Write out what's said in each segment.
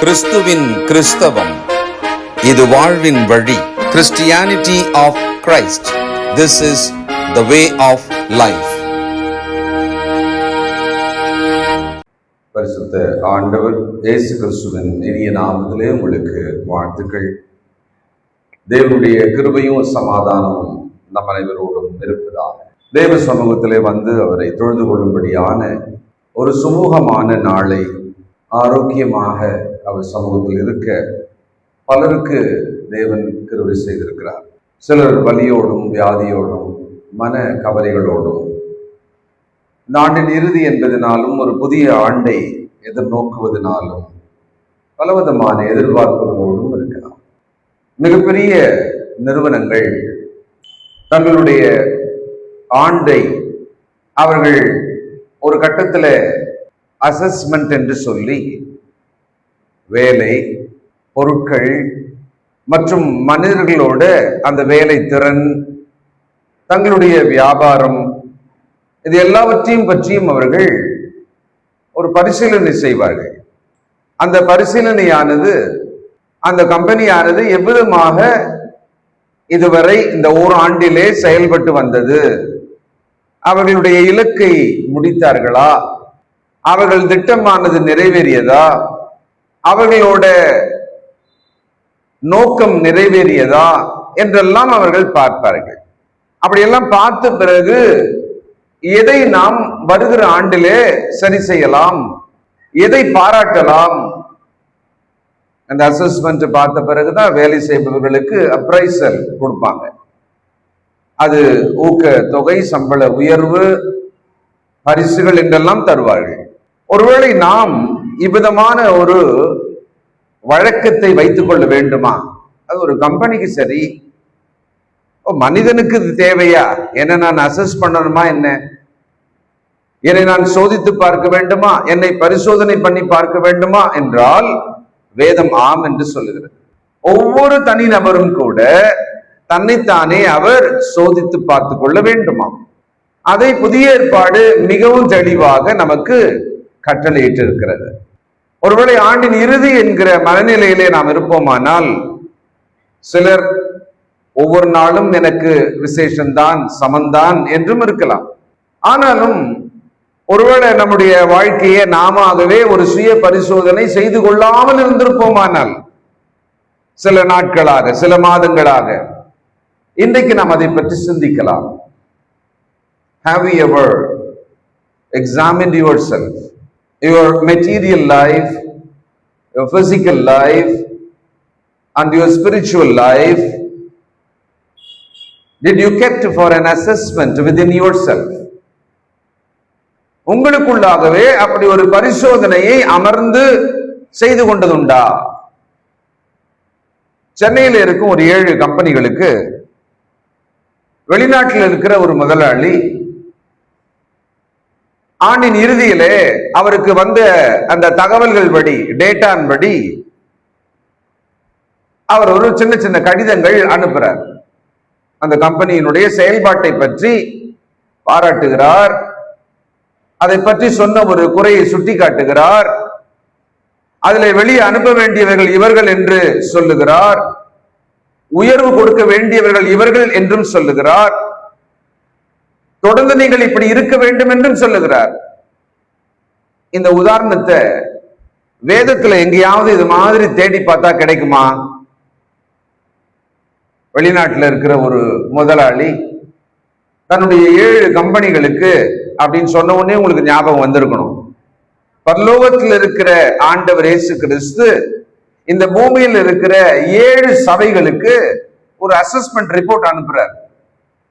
கிறிஸ்துவின் கிறிஸ்தவம், இது வாழ்வின் வழி. Christianity of Christ. This is the way of life. பரிசுத்த ஆண்டவர் இயேசு கிறிஸ்துவின் இனிய நாமத்திலே உங்களுக்கு வாழ்த்துக்கள். தேவனுடைய கிருபையும் சமாதானமும் நம் அனைவரோடும் இருப்பதாக. தேவ சமூகத்திலே வந்து அவரை தொழுது கொள்ளும்படியான ஒரு சுமூகமான நாளை ஆரோக்கியமாக அவர் சமூகத்தில் இருக்க பலருக்கு தேவன் கிருபை செய்திருக்கிறார். சிலர் வலியோடும் வியாதியோடும் மன கவலைகளோடும் நாட்டின் இறுதி என்பதனாலும் ஒரு புதிய ஆண்டை எதிர்நோக்குவதனாலும் பலவிதமான எதிர்பார்ப்புகளோடும் இருக்கலாம். மிகப்பெரிய நிறுவனங்கள் தங்களுடைய ஆண்டை அவர்கள் ஒரு கட்டத்தில் அசஸ்மெண்ட் என்று சொல்லி வேலை, பொருட்கள் மற்றும் மனிதர்களோட அந்த வேலை திறன், தங்களுடைய வியாபாரம், இது எல்லாவற்றையும் பற்றியும் அவர்கள் ஒரு பரிசீலனை செய்வார்கள். அந்த பரிசீலனையானது அந்த கம்பெனியானது எவ்விதமாக இதுவரை இந்த ஓராண்டிலே செயல்பட்டு வந்தது, அவர்களுடைய இலக்கை முடித்தார்களா, அவர்கள் திட்டமானது நிறைவேறியதா, அவர்களோட நோக்கம் நிறைவேறியதா என்றெல்லாம் அவர்கள் பார்ப்பார்கள். அப்படியெல்லாம் பார்த்த பிறகு எதை நாம் வருகிற ஆண்டிலே சரி செய்யலாம், எதை பாராட்டலாம், அந்த அசஸ்மெண்ட் பார்த்த பிறகுதான் வேலை செய்பவர்களுக்கு அப்ரைசல் கொடுப்பாங்க. அது ஊக்க தொகை, சம்பள உயர்வு, பரிசுகள் என்றெல்லாம் தருவார்கள். ஒருவேளை நாம் இவ்விதமான ஒரு வழக்கத்தை வைத்துக் கொள்ள வேண்டுமா? அது ஒரு கம்பெனிக்கு சரி, மனிதனுக்கு இது தேவையா? என்ன நான் அசஸ் பண்ணணுமா? என்னை நான் சோதித்து பார்க்க வேண்டுமா? என்னை பரிசோதனை பண்ணி பார்க்க வேண்டுமா என்றால் வேதம் ஆம் என்று சொல்லுகிறது. ஒவ்வொரு தனி நபரும் கூட தன்னைத்தானே அவர் சோதித்து பார்த்து கொள்ள வேண்டுமா? அதை புதிய ஏற்பாடு மிகவும் தெளிவாக நமக்கு கட்டளையிட்டு இருக்கிறது. ஒருவேளை ஆண்டின் இறுதி என்கிற மனநிலையிலே நாம் இருப்போமானால், சிலர் ஒவ்வொரு நாளும் எனக்கு விசேஷம்தான், சமந்தான் என்றும் இருக்கலாம். ஆனாலும் ஒருவேளை நம்முடைய வாழ்க்கையை நாமவே ஒரு சுய பரிசோதனை செய்து கொள்ளாமல் இருந்திருப்போமானால், சில நாட்களாக, சில மாதங்களாக, இன்றைக்கு நாம் அதை பற்றி சிந்திக்கலாம். Have you ever examined yourself, your material life, your physical life and your spiritual life? Did you kept for an assessment within yourself? உங்களுக்குள்ளாகவே அப்படி ஒரு பரிசோதனையை அமர்ந்து செய்து கொண்டதுண்டா? சென்னையில் இருக்கும் ஒரு 7 கம்பெனிகளுக்கு வெளிநாட்டில் இருக்கிற ஒரு முதலாளி ஆண்டின் இறுதியிலே அவருக்கு வந்த அந்த தகவல்கள் படி, டேட்டான் படி அவர் ஒரு சின்ன சின்ன கடிதங்கள் அனுப்புறார். அந்த கம்பெனியினுடைய செயல்பாட்டை பற்றி பாராட்டுகிறார், அதை பற்றி சொன்ன ஒரு குறையை சுட்டி காட்டுகிறார், அதில் வெளியே அனுப்ப வேண்டியவர்கள் இவர்கள் என்று சொல்லுகிறார், உயர்வு கொடுக்க வேண்டியவர்கள் இவர்கள் என்றும் சொல்லுகிறார், தொடர்ந்து நீங்கள் இப்படி இருக்க வேண்டும் என்றும் சொல்லுகிறார். இந்த உதாரணத்தை வேதத்துல எங்கேயாவது இது மாதிரி தேடி பார்த்தா கிடைக்குமா? வெளிநாட்டில் இருக்கிற ஒரு முதலாளி தன்னுடைய 7 கம்பெனிகளுக்கு அப்படின்னு சொன்ன உடனே உங்களுக்கு ஞாபகம் வந்திருக்கணும், பரலோகத்தில் இருக்கிற ஆண்டவர் இயேசு கிறிஸ்து இந்த பூமியில் இருக்கிற 7 சபைகளுக்கு ஒரு அசஸ்மெண்ட் ரிப்போர்ட் அனுப்புறார்.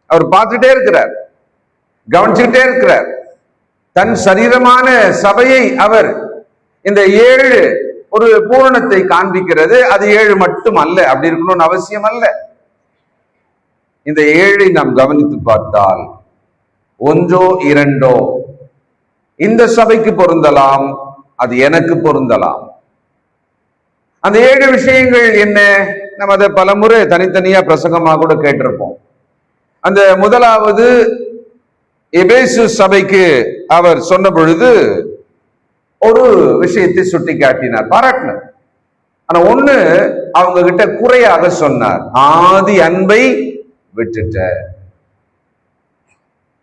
அவர் பார்த்துட்டே இருக்கிறார், கவனிச்சுக்கிட்டே இருக்கிறார். தன் சரீரமான சபையை அவர் இந்த 7 ஒரு பூரணத்தை காண்பிக்கிறது. அது 7 மட்டும் அல்ல, அப்படி இருக்கணும்னு அவசியம் அல்ல. இந்த 7 நாம் கவனித்து பார்த்தால் ஒன்றோ இரண்டோ இந்த சபைக்கு பொருந்தலாம், அது எனக்கு பொருந்தலாம். அந்த 7 விஷயங்கள் என்ன? நம்ம அதை பலமுறை தனித்தனியா பிரசங்கமாக கூட கேட்டிருப்போம். அந்த முதலாவது எபேசு சபைக்கு அவர் சொன்ன பொழுது ஒரு விஷயத்தை சுட்டி காட்டினார், பாராட்டினார். ஆனா ஒண்ணு அவங்க கிட்ட குறையாக சொன்னார், ஆதி அன்பை விட்டுட்ட.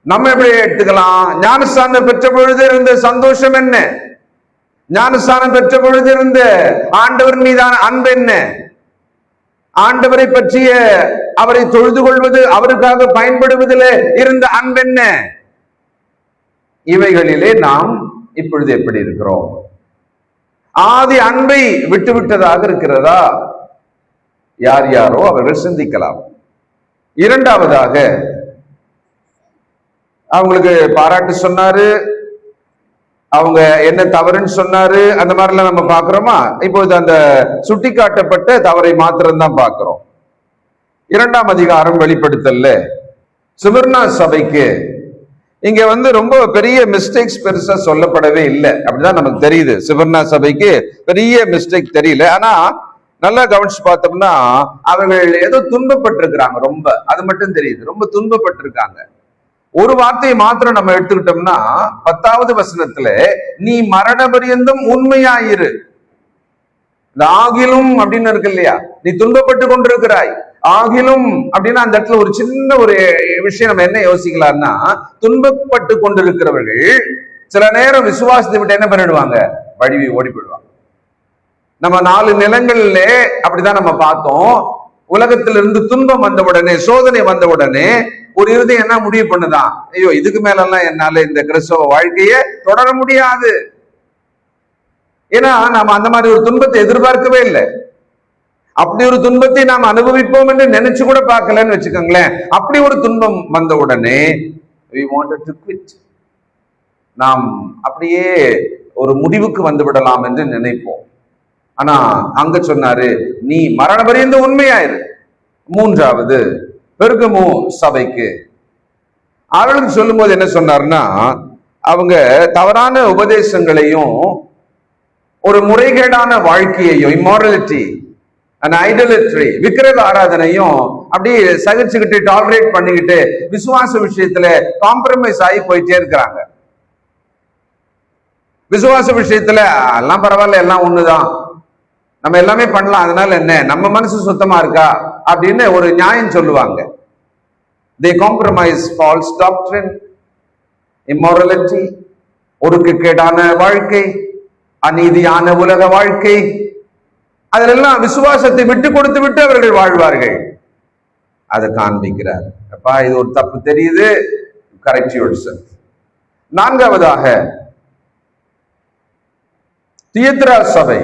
நம்ம எப்படி எடுத்துக்கலாம்? ஞானஸ்தானம் பெற்ற பொழுது இருந்த சந்தோஷம் என்ன? ஞானஸ்தானம் பெற்ற பொழுது இருந்த ஆண்டவர் மீதான அன்பு என்ன? ஆண்டவரை பற்றிய, அவரை தொழுது கொள்வது, அவருக்காக பயன்படுவதில் இருந்த அன்பு என்ன? இவைகளிலே நாம் இப்பொழுது எப்படி இருக்கிறோம்? ஆதி அன்பை விட்டுவிட்டதாக இருக்கிறதா? யார் யாரோ அவர்கள் சிந்திக்கலாம். இரண்டாவதாக, அவங்களுக்கு பாராட்டு சொன்னாரு, அவங்க என்ன தவறுன்னு சொன்னாரு, அந்த மாதிரிலாம் நம்ம பாக்குறோமா? இப்பொழுது அந்த சுட்டிக்காட்டப்பட்ட தவறை மாத்திரம்தான் பார்க்கிறோம். 2ஆம் அதிகாரம் வெளிப்படுத்தல்ல சிமிர்னா சபைக்கு இங்க ரொம்ப பெரிய மிஸ்டேக்ஸ் பெருசா சொல்லப்படவே இல்லை, அப்படிதான் நமக்கு தெரியுது. சிமிர்னா சபைக்கு பெரிய மிஸ்டேக் தெரியல. ஆனா நல்லா கவனிச்சு பார்த்தோம்னா அவர்கள் ஏதோ துன்பப்பட்டிருக்கிறாங்க, ரொம்ப, அது மட்டும் தெரியுது, ரொம்ப துன்பப்பட்டிருக்காங்க. ஒரு வார்த்தையை மாத்திரம் நம்ம எடுத்துக்கிட்டோம்னா 10வது வசனத்துல, நீ மரண பரியந்தம் உண்மையாயிரு. இந்த ஆகிலும் அப்படின்னு இருக்கு இல்லையா, நீ துன்பப்பட்டு கொண்டிருக்கிறாய், ஆகிலும் அப்படின்னா அந்த இடத்துல ஒரு சின்ன ஒரு விஷயம் நம்ம என்ன யோசிக்கலாம்னா, துன்பப்பட்டு கொண்டிருக்கிறவர்கள் சில நேரம் விசுவாசத்தை விட்டு என்ன பண்ணிடுவாங்க? வழிவி ஓடி போயிடுவாங்க. நம்ம 4 நிலங்கள்ல அப்படிதான் நம்ம பார்த்தோம். உலகத்திலிருந்து துன்பம் வந்தவுடனே, சோதனை வந்தவுடனே ஒரு இருதயம் என்ன முடிவு பண்ணுதான்? ஐயோ, இதுக்கு மேல எல்லாம் என்னால இந்த கிறிஸ்தவ வாழ்க்கையை தொடர முடியாது. ஏன்னா நாம அந்த மாதிரி ஒரு துன்பத்தை எதிர்பார்க்கவே இல்லை. அப்படி ஒரு துன்பத்தை நாம் அனுபவிப்போம் என்று நினைச்சு கூட பார்க்கலன்னு வச்சுக்கோங்களேன். அப்படி ஒரு துன்பம் வந்த உடனே we wanted to quit. நாம் அப்படியே ஒரு முடிவுக்கு வந்து விடலாம் என்று நினைப்போம். ஆனா அங்க சொன்னாரு, நீ மரண பரியந்த உண்மையாயிரு. 3வது பெருகமு சபைக்கு அவர்களுக்கு சொல்லும் போது என்ன சொன்னார்னா, அவங்க தவறான உபதேசங்களையும் ஒரு முறைகேடான வாழ்க்கையையும், இம்மாரலிட்டி அண்ட் ஐடலட்ரி, விக்கிரக ஆராதனையும் அப்படியே சகிச்சுக்கிட்டு, டாலரேட் பண்ணிக்கிட்டு, விசுவாச விஷயத்துல காம்ப்ரமைஸ் ஆகி போயிட்டே இருக்கிறாங்க. விசுவாச விஷயத்துல எல்லாம் பரவாயில்ல, எல்லாம் ஒண்ணுதான், நம்ம எல்லாமே பண்ணலாம், அதனால என்ன, நம்ம மனசு சுத்தமா இருக்கா அப்படின்னு ஒரு நியாயம் சொல்லுவாங்க. they compromise false doctrine, immorality, ஒடுக்குக்கேடான வாழ்க்கை, அநீதியான உலக வாழ்க்கை, அதிலெல்லாம் விசுவாசத்தை விட்டு கொடுத்து விட்டு அவர்கள் வாழ்வார்கள். அதை காண்பிக்கிறார். அப்பா, இது ஒரு தப்பு தெரியுது, correct yourself. 4வதாக தியத்ரா சபை,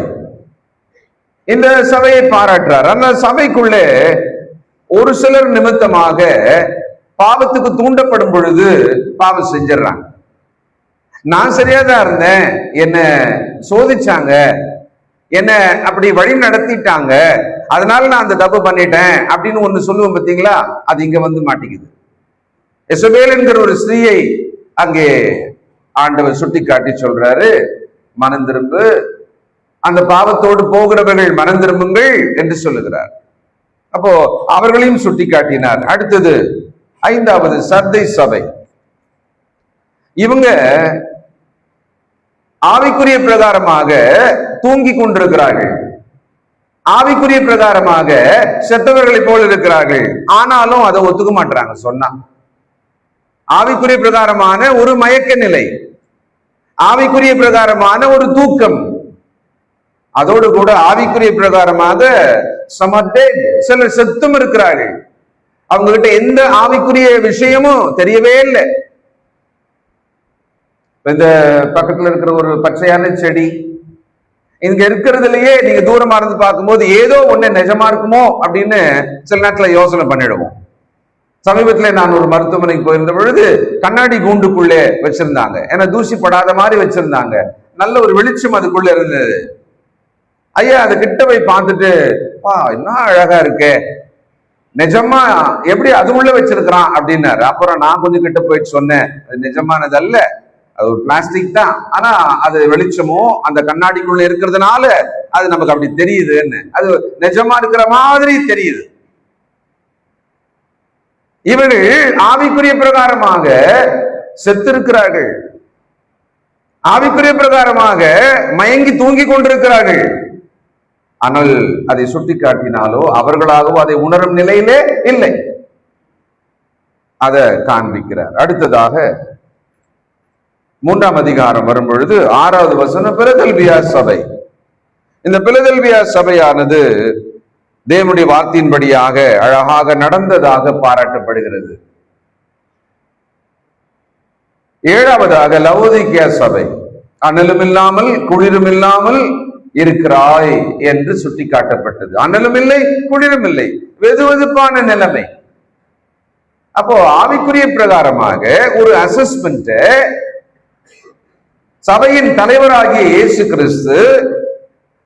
இந்த சபையை பாராட்டுறார். அந்த சபைக்குள்ளே ஒரு சிலர் நிமித்தமாக பாவத்துக்கு தூண்டப்படும் பொழுது பாவம் செஞ்சிடறாங்க. நான் சரியாதான் இருந்தேன், என்ன சோதிச்சாங்க, என்ன அப்படி வழி நடத்திட்டாங்க, அதனால நான் அந்த தப்பு பண்ணிட்டேன் அப்படின்னு ஒண்ணு சொல்லுவோம் பார்த்தீங்களா, அது இங்க வந்து மாட்டிக்குது. எசபேல் என்கிற ஒரு ஸ்திரீயை அங்கே ஆண்டவர் சுட்டி காட்டி சொல்றாரு, மனம் திரும்பு, அந்த பாவத்தோடு போகிறவர்கள் மனம் திரும்புங்கள் என்று சொல்லுகிறார். அப்போ அவர்களையும் சுட்டி காட்டினார். அடுத்தது 5வது சர்தை சபை. இவங்க ஆவிக்குரிய பிரகாரமாக தூங்கி கொண்டிருக்கிறார்கள், ஆவிக்குரிய பிரகாரமாக செத்தவர்களை போல் இருக்கிறார்கள். ஆனாலும் அதை ஒத்துக்க மாட்டாங்க. சொன்னா ஆவிக்குரிய பிரகாரமான ஒரு மயக்க நிலை, ஆவிக்குரிய பிரகாரமான ஒரு தூக்கம், அதோடு கூட ஆவிக்குரிய பிரகாரமாக சிலர் செத்தும் இருக்கிறார்கள். அவங்க கிட்ட எந்த ஆவிக்குரிய விஷயமும் தெரியவே இல்லை. இந்த பக்கத்துல இருக்கிற ஒரு பச்சையான செடி, இங்க இருக்கிறதுலயே நீங்க தூரமா இருந்து பார்க்கும்போது ஏதோ ஒண்ணு நிஜமா இருக்குமோ அப்படின்னு சில நேரத்துல யோசனை பண்ணிடுவோம். சமீபத்துல நான் ஒரு மருத்துவமனைக்கு போயிருந்த பொழுது கண்ணாடி கூண்டுக்குள்ளே வச்சிருந்தாங்க, ஏன்னா தூசி படாத மாதிரி வச்சிருந்தாங்க. நல்ல ஒரு வெளிச்சம் அதுக்குள்ள இருந்தது. ஐயா அதை கிட்ட போய் பார்த்துட்டு, என்ன அழகா இருக்கே, நிஜமா எப்படி அது உள்ள வச்சிருக்கிறான் அப்படின்னாரு. அப்புறம் நான் கொஞ்சம் கிட்ட போயிட்டு சொன்னேன், அது நிஜமானது அல்ல, அது ஒரு பிளாஸ்டிக் தான், ஆனா அது வெளிச்சமும் அந்த கண்ணாடிக்குள்ள இருக்கிறதுனால அது நமக்கு அப்படி தெரியுதுன்னு, அது நிஜமா இருக்கிற மாதிரி தெரியுது. இவர்கள் ஆவிக்குரிய பிரகாரமாக செத்திருக்கிறார்கள், ஆவிக்குரிய பிரகாரமாக மயங்கி தூங்கி கொண்டிருக்கிறார்கள். ஆனால் அதை சுட்டிக்காட்டினாலோ அவர்களாகவோ அதை உணரும் நிலையிலே இல்லை. அதை காண்பிக்கிறார். அடுத்ததாக 3ஆம் அதிகாரம் வரும் பொழுது 6வது வசனம், பிலதெல்பியா சபை. இந்த பிலதெல்பியா சபையானது தேவனுடைய வார்த்தையின்படியாக அழகாக நடந்ததாக பாராட்டப்படுகிறது. 7வதாக லவோதிக்கேயா சபை, அனலும் இல்லாமல் குளிரும் இல்லாமல் இருக்கிறாய் என்று சுட்டிக்காட்டப்பட்டது. அனலும் இல்லை, குளிரும் இல்லை, வெதுவெதுப்பான நிலைமை. அப்போ ஆவிக்குரிய பிரகாரமாக ஒரு அசஸ்மெண்ட் சபையின் தலைவராகிய இயேசு கிறிஸ்து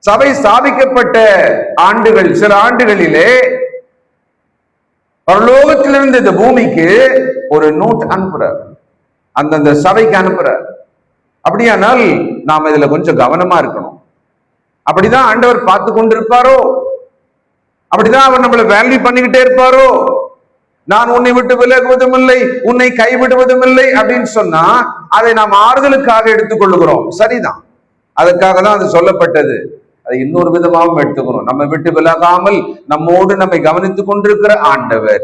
சபை ஸ்தாபிக்கப்பட்ட ஆண்டுகள், சில ஆண்டுகளிலே பரலோகத்திலிருந்து இந்த பூமிக்கு ஒரு நோட் அனுப்புறார், அந்தந்த சபைக்கு அனுப்புறார். அப்படியானால் நாம் இதுல கொஞ்சம் கவனமா இருக்கணும். அப்படிதான் ஆண்டவர் பார்த்து கொண்டிருப்பாரோ? அப்படிதான் அவர் நம்மளை வேல்யூ பண்ணிக்கிட்டே இருப்பாரோ? நான் உன்னை விட்டு விலகுவதும் இல்லை, உன்னை கைவிடுவதும் இல்லை அப்படின்னு சொன்னா அதை நாம் ஆறுதலுக்காக எடுத்துக்கொள்ளுகிறோம். சரிதான், அதுக்காக தான் அது சொல்லப்பட்டது. அதை இன்னொரு விதமாகவும் எடுத்துக்கணும். நம்ம விட்டு விலகாமல் நம்மோடு நம்மை கவனித்துக் கொண்டிருக்கிற ஆண்டவர்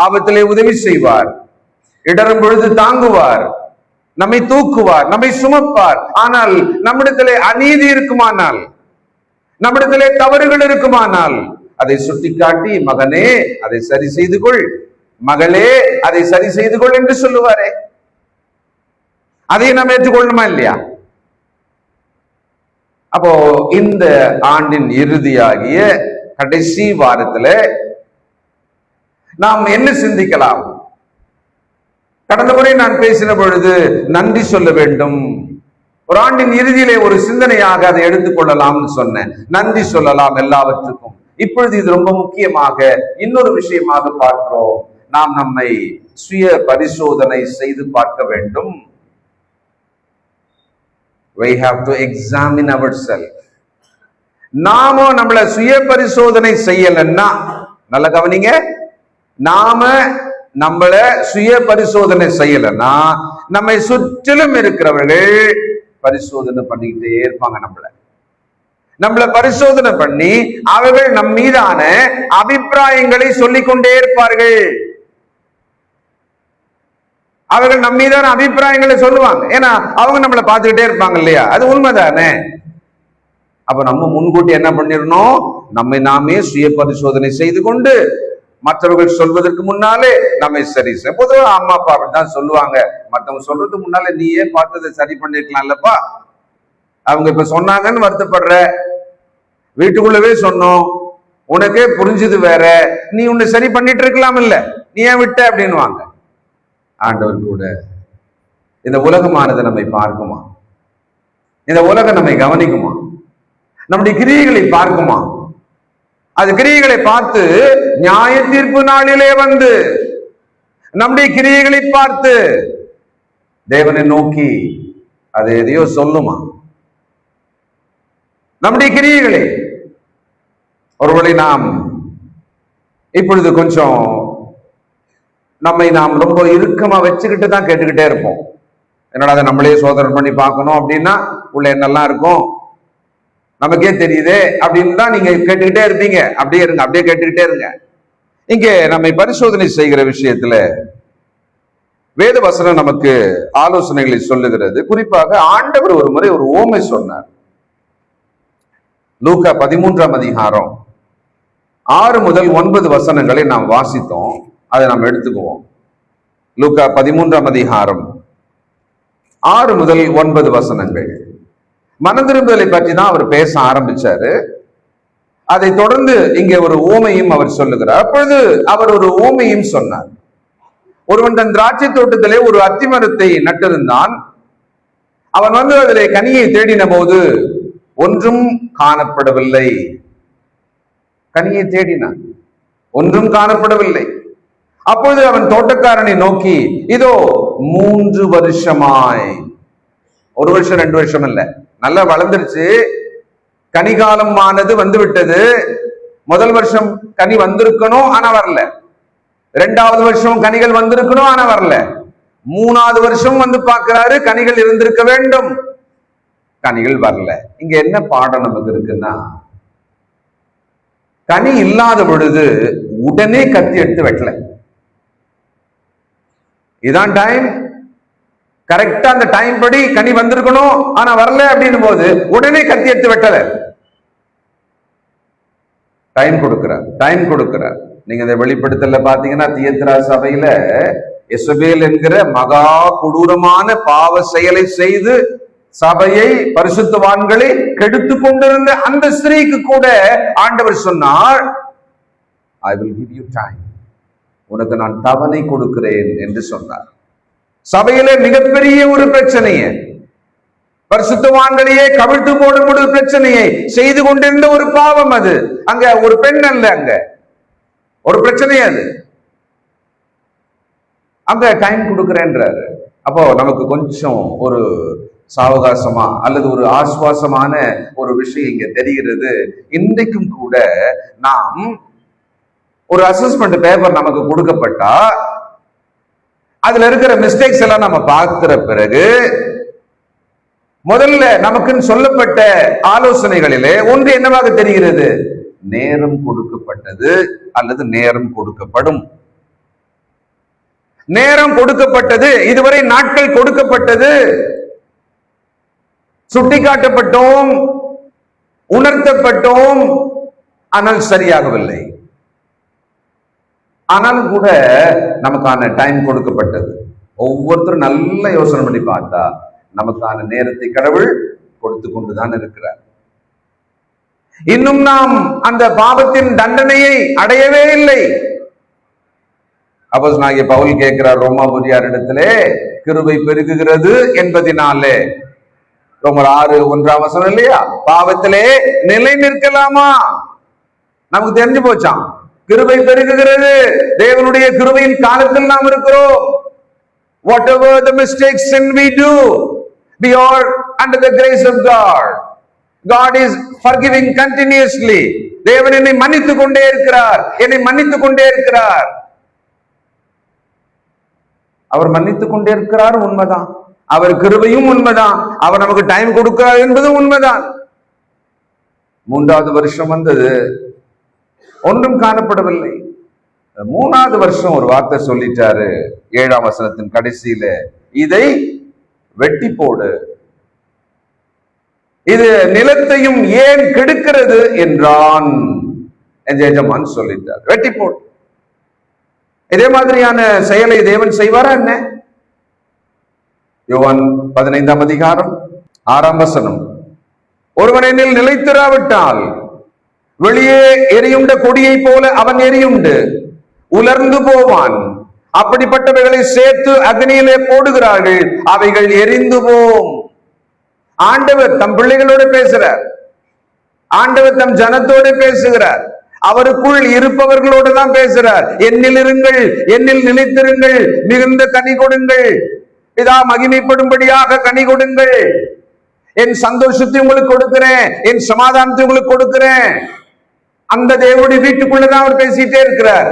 ஆபத்திலே உதவி செய்வார், இடரும் பொழுது தாங்குவார், நம்மை தூக்குவார், நம்மை சுமப்பார். ஆனால் நம்மிடத்திலே அநீதி இருக்குமானால், நம்மிடத்திலே தவறுகள் இருக்குமானால் அதை சுட்டிக்காட்டி, மகனே அதை சரி செய்து கொள், மகளே அதை சரி செய்து கொள் என்று சொல்லுவாரே, அதை நாம் ஏற்றுக்கொள்ளணுமா இல்லையா? அப்போ இந்த ஆண்டின் இறுதியாகிய கடைசி வாரத்துல நாம் என்ன சிந்திக்கலாம்? கடந்த முறை நான் பேசின பொழுது நன்றி சொல்ல வேண்டும். ஒரு ஆண்டின் இறுதியிலே ஒரு சிந்தனையாக அதை எடுத்துக்கொள்ளலாம்னு சொன்னேன். நன்றி சொல்லலாம் எல்லாவற்றுக்கும். இப்பொழுது இது ரொம்ப முக்கியமாக இன்னொரு விஷயமாக பார்க்கிறோம். நாம் நம்மை சுய பரிசோதனை செய்து பார்க்க வேண்டும். We have to examine ourselves. நாம நம்மள சுய பரிசோதனை செய்யலன்னா, நல்ல கவனிங்க, நாம நம்மள சுய பரிசோதனை செய்யலன்னா நம்மை சுற்றிலும் இருக்கிறவர்கள் பரிசோதனை பண்ணிக்கிட்டே இருப்பாங்க. நம்மள பரிசோதனை பண்ணி அவர்கள் நம் மீதான அபிப்பிராயங்களை சொல்லிக் கொண்டே இருப்பார்கள். அவர்கள் நம் மீதான அபிப்பிராயங்களை சொல்லுவாங்க. ஏன்னா அவங்க நம்மளை பார்த்துக்கிட்டே இருப்பாங்க இல்லையா? அது உண்மைதானே? அப்ப நம்ம முன்கூட்டி என்ன பண்ணிடணும்? நம்மை நாமே சுய பரிசோதனை செய்து கொண்டு மற்றவர்கள் சொல்வதற்கு முன்னாலே நம்மை சரி செய்ய. பொதுவாக அம்மா அப்பா அப்படித்தான் சொல்லுவாங்க, மற்றவங்க சொல்றதுக்கு முன்னாலே நீயே பார்த்ததை சரி பண்ணிருக்கலாம்லப்பா, அவங்க இப்ப சொன்னாங்கன்னு வருத்தப்படுற, வீட்டுக்குள்ளவே சொன்னோம், உனக்கே புரிஞ்சது வேற, நீ உன்னை சரி பண்ணிட்டு இருக்கலாம் இல்ல, நீ ஏன் விட்ட அப்படின்னுவாங்க. ஆண்டவர் கூட இந்த உலகமானது நம்மை பார்க்குமா? இந்த உலகம் நம்மை கவனிக்குமா? நம்முடைய கிரியைகளை பார்க்குமா? அது கிரியைகளை பார்த்து நியாய தீர்ப்பு நாளிலே வந்து நம்முடைய கிரியைகளை பார்த்து தேவனை நோக்கி அது எதையோ சொல்லுமா? நம்முடைய கிரியைகளை ஒருவேளை நாம் இப்பொழுது கொஞ்சம் நம்மை நாம் ரொம்ப இறுக்கமா வச்சுக்கிட்டு தான் கேட்டுக்கிட்டே இருப்போம். என்னடா அதை நம்மளே சோதனை பண்ணி பார்க்கணும் அப்படின்னா உள்ள என்னெல்லாம் இருக்கும் நமக்கே தெரியுதே அப்படின்னு தான் நீங்க கேட்டுக்கிட்டே இருப்பீங்க. அப்படியே இருங்க, அப்படியே கேட்டுக்கிட்டே இருங்க. இங்கே நம்மை பரிசோதனை செய்கிற விஷயத்துல வேத வசனம் நமக்கு ஆலோசனைகளை சொல்லுகிறது. குறிப்பாக ஆண்டவர் ஒரு முறை ஒரு ஓமை சொன்னார். லூக்கா 13ஆம் அதிகாரம் 6 முதல் 9 வசனங்களை நாம் வாசித்தோம். அதை நாம் எடுத்துக்குவோம். லூக்கா 13ஆம் அதிகாரம் 6 முதல் 9 வசனங்கள். மனதிரும்பலை பற்றி தான் அவர் பேச ஆரம்பிச்சாரு. அதை தொடர்ந்து இங்கே ஒரு ஓமையும் அவர் சொல்லுகிறார். அப்பொழுது அவர் ஒரு ஓமையும் சொன்னார். ஒருவன் தன் திராட்சை தோட்டத்திலே ஒரு அத்தி மரத்தை நட்டிருந்தான். அவன் வந்து அதிலே கனியை தேடின போது ஒன்றும் காணப்படவில்லை. கனியை தேடினான், ஒன்றும் காணப்படவில்லை. அப்பொழுது அவன் தோட்டக்காரனை நோக்கி, இதோ 3 வருஷமாய், 1 வருஷம் 2 வருஷம் இல்ல, நல்லா வளர்ந்துருச்சு, கனிகாலம் ஆனது வந்து விட்டது. முதல் வருஷம் கனி வந்திருக்கணும் ஆனா வரல, 2வது வருஷம் கனிகள் வந்திருக்கணும் ஆனா வரல, 3வது வருஷம் வந்து பார்க்கிறாரு, கனிகள் இருந்திருக்க வேண்டும், கனிகள் வரல. இங்க என்ன பாடம் நமக்கு இருக்குன்னா, கனி இல்லாத பொழுது உடனே கத்தி எடுத்து வெட்டல. இதான் டைம், கரெக்டா அந்த டைம் படி கனி வந்திருக்கணும், ஆனா வரல அப்படின்னு போது உடனே கத்தி எடுத்து வெட்டல. டைம் கொடுக்கிறார். நீங்க இந்த வெளிப்படுத்தல பாத்தீங்கன்னா தியத்திரா சபையில எசபேல் என்கிற மகா கொடூரமான பாவ செயலை செய்து சபையை பரிசுத்தவான்களை கெடுத்து கொண்டிருந்த அந்த ஸ்திரீக்கு கூட ஆண்டவர் சொன்னார், I will give you time, உனக்கு நான் தவணை கொடுக்கிறேன் என்று சொன்னார். சபையிலே மிகப்பெரிய ஒரு பிரச்சனையை, பரிசுத்தவான்களையே கவிழ்த்து போடும் ஒரு பிரச்சனையை செய்து கொண்டிருந்த ஒரு பாவம் அது. அங்க ஒரு பெண் அல்ல, அங்க ஒரு பிரச்சனை அது. அங்க டைம் கொடுக்கிறேன்றாரு. அப்போ நமக்கு கொஞ்சம் ஒரு சாவகாசமா அல்லது ஒரு ஆசுவாசமான ஒரு விஷயம் இங்க தெரிகிறது. இன்றைக்கும் கூட நாம் ஒரு அசஸ்மெண்ட் பேப்பர் நமக்கு கொடுக்கப்பட்டா அதுல இருக்கிற மிஸ்டேக்ஸ் எல்லாம் நம்ம பார்க்கிற பிறகு முதல்ல நமக்குன்னு சொல்லப்பட்ட ஆலோசனைகளிலே ஒன்று என்னவாக தெரிகிறது? நேரம் கொடுக்கப்பட்டது அல்லது நேரம் கொடுக்கப்படும். நேரம் கொடுக்கப்பட்டது, இதுவரை நாட்கள் கொடுக்கப்பட்டது, சுட்டிக்காட்டப்பட்டோம், உணர்த்தப்பட்டோம், ஆனால் சரியாகவில்லை. ஆனாலும் கூட நமக்கான டைம் கொடுக்கப்பட்டது. ஒவ்வொருத்தரும் நல்ல யோசனை பண்ணி பார்த்தா நமக்கான நேரத்தை கடவுள் கொடுத்து கொண்டுதான் இருக்கிறார். இன்னும் நாம் அந்த பாவத்தின் தண்டனையை அடையவே இல்லை. அப்போஸ்தலனாகிய பவுல் கேட்கிறார் ரோமாபுரியாரிடத்திலே, கிருபை பெருகுகிறது என்பதினாலே, ரோமர் 6:1 இல்லையா, பாவத்திலே நிலை நிற்கலாமா? நமக்கு தெரிஞ்சு போச்சாம், கிருபை பெருகுகிறது, தேவனுடைய கிருபையின் காலத்தில் நாம் இருக்கிறோம். Whatever the mistakes sin we do, we are under the grace of God. God is forgiving continuously. தேவன் என்னை மன்னித்துக் கொண்டே இருக்கிறார், என்னை மன்னித்துக் கொண்டே இருக்கிறார். அவர் மன்னித்துக் கொண்டே இருக்கிறார், உண்மைதான். அவர் கிருபையும் உண்மைதான். அவர் நமக்கு டைம் கொடுக்கிறார் என்பதும் உண்மைதான். 3வது வருஷம் வந்தது, ஒன்றும் காணப்படவில்லை. 3வது வருஷம் ஒரு வார்த்தை சொல்லிட்டாரு 7ஆம் வசனத்தின் கடைசியில, இதை வெட்டி போடு, இது நிலத்தையும் ஏன் கெடுக்கிறது என்றான். எஜமான் சொல்லிட்டார், வெட்டி போடு. இதே மாதிரியான செயலை தேவன் செய்வாரா என்ன? யோவான் 15ஆம் அதிகாரம் 6ஆம் வசனம், ஒருவன் என்னில் நிலைத்திராவிட்டால் வெளியே எரியுண்ட கொடியை போல அவன் எரியுண்டு உலர்ந்து போவான். அப்படிப்பட்டவைகளை சேர்த்து அக்னியிலே போடுகிறார்கள், அவைகள் எரிந்து போம். ஆண்டவர் தம் பிள்ளைகளோடு பேசுறார், ஆண்டவர் தம் ஜனத்தோடு பேசுகிறார், அவருக்குள் இருப்பவர்களோடு தான் பேசுறார். என்னில் இருங்கள், என்னில் நிலைத்திருங்கள், மிகுந்த கனி கொடுங்கள், இதா மகிமைப்படும்படியாக கனி கொடுங்கள், என் சந்தோஷத்தை உங்களுக்கு கொடுக்கிறேன், என் சமாதானத்தை உங்களுக்கு கொடுக்கிறேன். அந்த தேவனுடைய வீட்டுக்குள்ளதான் அவர் பேசிட்டே இருக்கிறார்.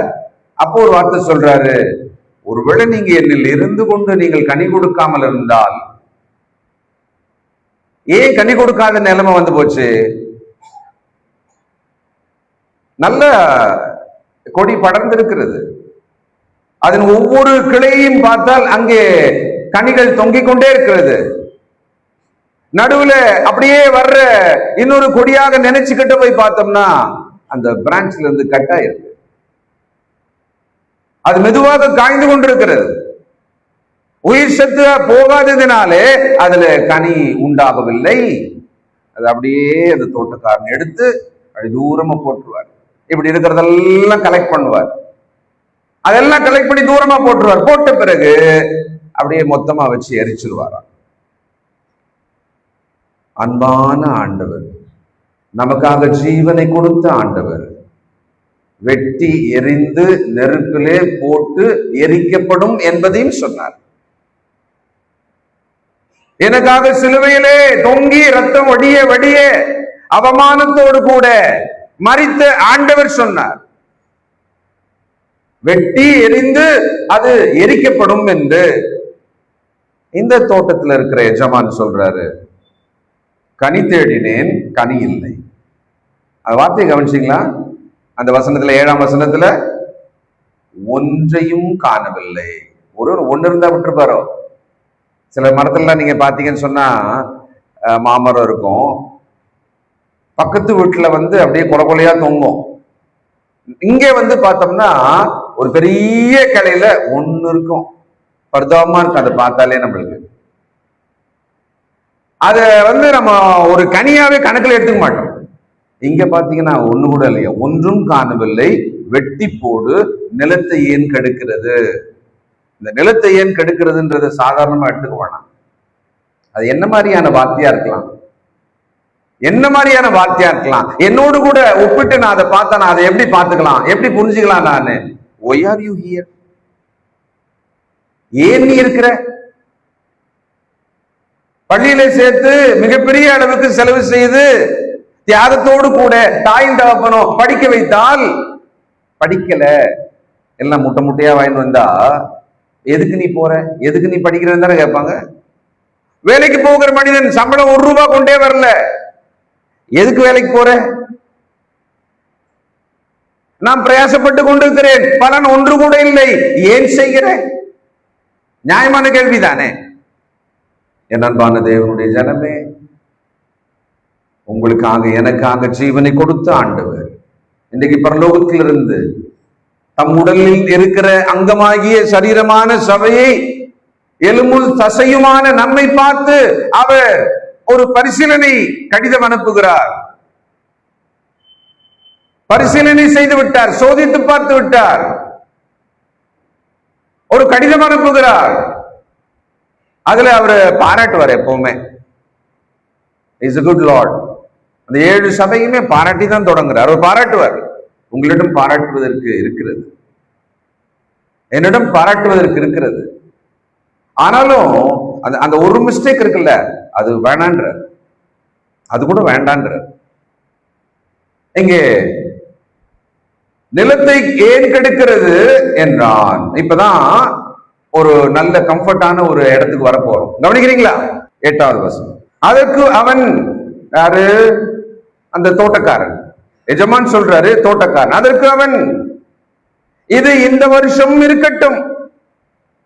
அப்போ ஒரு வார்த்தை சொல்றாரு, ஒருவேளை நீங்க என்னில் இருந்து கொண்டு நீங்கள் கனி கொடுக்காமல் இருந்தால், ஏன் கனி கொடுக்காத நிலைமை வந்து போச்சு? நல்ல கொடி படர்ந்திருக்கிறது, அதன் ஒவ்வொரு கிளையையும் பார்த்தால் அங்கே கனிகள் தொங்கிக் கொண்டே இருக்கிறது. நடுவுல அப்படியே வர்ற இன்னொரு கொடியாக நினைச்சுக்கிட்டு போய் பார்த்தோம்னா அந்த பிரான்ச்ல இருந்து கட்டா இருக்கு, அது மெதுவாக காய்ந்து கொண்டிருக்கிறது. உயிர் சத்து போகாததினாலே அதுல கனி உண்டாகவில்லை. அது அப்படியே அந்த தோட்டக்காரன் எடுத்து அப்படி தூரமா போட்டுருவார். இப்படி இருக்கிறதெல்லாம் கலெக்ட் பண்ணுவார், அதெல்லாம் கலெக்ட் பண்ணி தூரமா போட்டுருவார். போட்ட பிறகு அப்படியே மொத்தமா வச்சு எரிச்சிருவாராம். அன்பான ஆண்டவர், நமக்காக ஜீவனை கொடுத்த ஆண்டவர், வெட்டி எரிந்து நெருப்பிலே போட்டு எரிக்கப்படும் என்பதையும் சொன்னார். எனக்காக சிலுவையிலே தொங்கி ரத்தம் வடிய வடிய அவமானத்தோடு கூட மரித்த ஆண்டவர் சொன்னார், வெட்டி எரிந்து அது எரிக்கப்படும் என்று. இந்த தோட்டத்தில் இருக்கிற எஜமான் சொல்றாரு, கனி தேடினேன், கனி இல்லை. அந்த வார்த்தையை கவனிச்சிங்களா? அந்த வசனத்துல 7ஆம் வசனத்துல ஒன்றையும் காணவில்லை. ஒண்ணு இருந்தா விட்டுருப்பாரோ. சில மரத்துல நீங்க பாத்தீங்கன்னு சொன்னா மாமரம் இருக்கும், பக்கத்து வீட்டுல அப்படியே கொலை கொலையா தொங்கும். இங்கே பார்த்தோம்னா ஒரு பெரிய கிளையில ஒண்ணு இருக்கும், பரிதாபமா இருக்கும். அதை பார்த்தாலே நம்மளுக்கு அத நம்ம ஒரு கனியாவே கணக்குல எடுத்துக்க மாட்டோம். இங்க பாத்தீங்கன்னா ஒண்ணு கூட இல்லையா, ஒன்றும் காணவில்லை, வெட்டி போடு, நிலத்தை ஏன் கெடுக்கிறது. இந்த நிலத்தை ஏன் கெடுக்கிறதுன்றத சாதாரணமா எடுத்துக்க வேணாம். அது என்ன மாதிரியான வார்த்தையா இருக்கலாம், என்ன மாதிரியான வார்த்தையா இருக்கலாம். என்னோடு கூட ஒப்பிட்டு நான் அதை பார்த்தா நான் அதை எப்படி பார்த்துக்கலாம், எப்படி புரிஞ்சுக்கலாம்? நானு why are you here, ஏன் நீ இருக்கிற? பள்ளியில சேர்த்து மிகப்பெரிய அளவுக்கு செலவு செய்து தியாகத்தோடு கூட தாயின் தகப்பனும் படிக்க வைத்தால் படிக்கல, எல்லாம் முட்டை முட்டையா வாங்கி வந்தா எதுக்கு நீ போற, எதுக்கு நீ படிக்கிறன்னு தானே கேட்பாங்க. வேலைக்கு போகிற மனிதன் சம்பளம் 1 ரூபாய் கொண்டே வரல, எதுக்கு வேலைக்கு போற? நான் பிரயாசப்பட்டு கொண்டிருக்கிறேன், பலன் ஒன்று கூட இல்லை, ஏன் செய்கிற? நியாயமான கேள்விதானே. என் அன்பான தேவனுடைய ஜனமே, உங்களுக்காக எனக்காக ஜீவனை கொடுத்த ஆண்டவர் இன்றைக்கு பரலோகத்திலிருந்து தம் உடலில் இருக்கிற அங்கமாகிய சரீரமான சபையை எலும்பும் தசையுமான நம்மை பார்த்து அவர் ஒரு பரிசீலனை கடிதம் அனுப்புகிறார். பரிசீலனை செய்து விட்டார், சோதித்து பார்த்து விட்டார், ஒரு கடிதம் அனுப்புகிறார். அதுல அவரு பாராட்டுவார். எப்பவுமே இஸ் a good Lord. அந்த 7 சபையுமே பாராட்டி தான் தொடங்குறார். அவர் பாராட்டுவார். உங்களிடம் பாராட்டுவதற்கு இருக்கிறது, என்னிடம் பாராட்டுவதற்கு இருக்கிறது. ஆனாலும் அந்த ஒரு மிஸ்டேக் இருக்குல்ல, அது வேணான்ற, அது கூட வேண்டான்ற. இங்கே நிலத்தை ஏன் கெடுக்கிறது என்றான். இப்பதான் ஒரு நல்ல கம்ஃபர்டான ஒரு இடத்துக்கு வர போறோம். கவனிக்கிறீங்களா? 8வது வசனம். அதற்கு அவன் யாரு? அந்த தோட்டக்காரன். எஜமான் சொல்றாரு, தோட்டக்காரன். அதற்கு அவன், இது இந்த வருஷம் இருக்கட்டும்,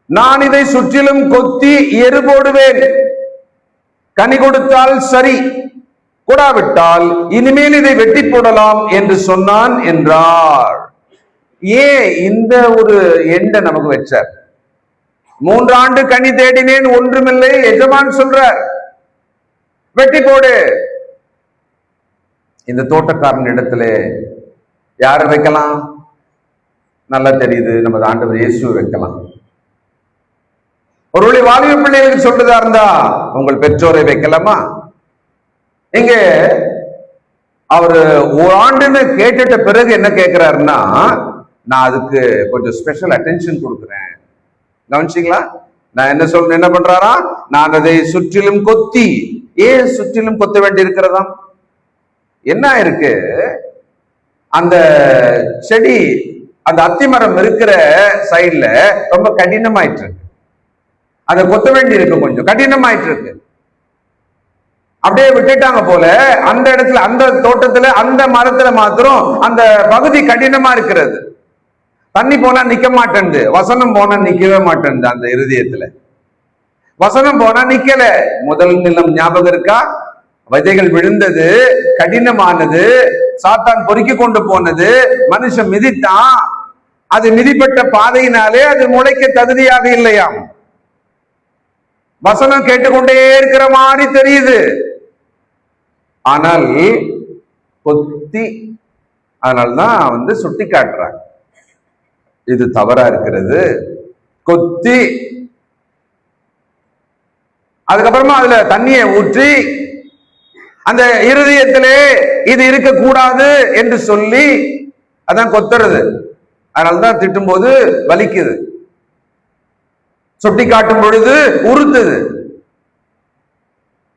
நான் இதை சுற்றிலும் கொத்தி எரு போடுவேன், கனி கொடுத்தால் சரி, கூடாவிட்டால் இனிமேல் இதை வெட்டி போடலாம் என்று சொன்னான் என்றார். ஏன் இந்த ஒரு எண்ணை நமக்கு வச்சார்? 3 ஆண்டு கனி தேடினேன், ஒன்றுமில்லை. எஜமான் சொல்றார், வெட்டி போடு. இந்த தோட்டக்காரன் இடத்துல யாரை வைக்கலாம்? நல்லா தெரியுது, நமது ஆண்டவர் இயேசுவை வைக்கலாம். ஒருவேளை வாலிப பிள்ளைகளுக்கு சொல்றதா இருந்தா உங்கள் பெற்றோரை வைக்கலாமா? இங்க அவரு 1 ஆண்டுன்னு கேட்டுட்ட பிறகு என்ன கேட்கிறாருன்னா, நான் அதுக்கு கொஞ்சம் ஸ்பெஷல் அட்டென்ஷன் கொடுக்குறேன். கவனிச்சிங்களா? நான் என்ன பண்றாரா? நான் அதை சுற்றிலும் கொத்தி. ஏன் சுற்றிலும் கொத்த வேண்டி இருக்கிறதா? என்ன இருக்கு? அந்த செடி, அந்த அத்திமரம் இருக்கிற சைட்ல ரொம்ப கடினமாயிட்டு இருக்கு, அதை கொத்த வேண்டி இருக்கு, கொஞ்சம் கடினமாயிட்டு இருக்கு. அப்படியே விட்டுட்டாங்க போல. அந்த இடத்துல, அந்த தோட்டத்துல, அந்த மரத்துல மாத்திரம் அந்த பகுதி கடினமா இருக்கிறது. தண்ணி போனா நிக்க மாட்டேன்து, வசனம் போனா நிக்கவே மாட்டேன்து. அந்த இருதயத்துல வசனம் போனா நிக்கல. முதல் நிலம் ஞாபகம் இருக்கா? விதைகள் விழுந்தது, கடினமானது, சாத்தான் பொறுக்கி கொண்டு போனது, மனுஷன் மிதித்தான். அது மிதிப்பட்ட பாதையினாலே அது முளைக்க தகுதியாக இல்லையாம். வசனம் கேட்டுக்கொண்டே இருக்கிற மாதிரி தெரியுது, ஆனால் கொத்தி. அதனால்தான் சுட்டி காட்டுறாங்க, இது தவறா இருக்கிறது. கொத்தி அதுக்கப்புறமா அதுல தண்ணியை ஊற்றி அந்த இருதயத்திலே இது இருக்கக்கூடாது என்று சொல்லி அதான் கொத்துறது. அதனால்தான் திட்டும் போது வலிக்குது, சுட்டி காட்டும் பொழுது உறுத்துது.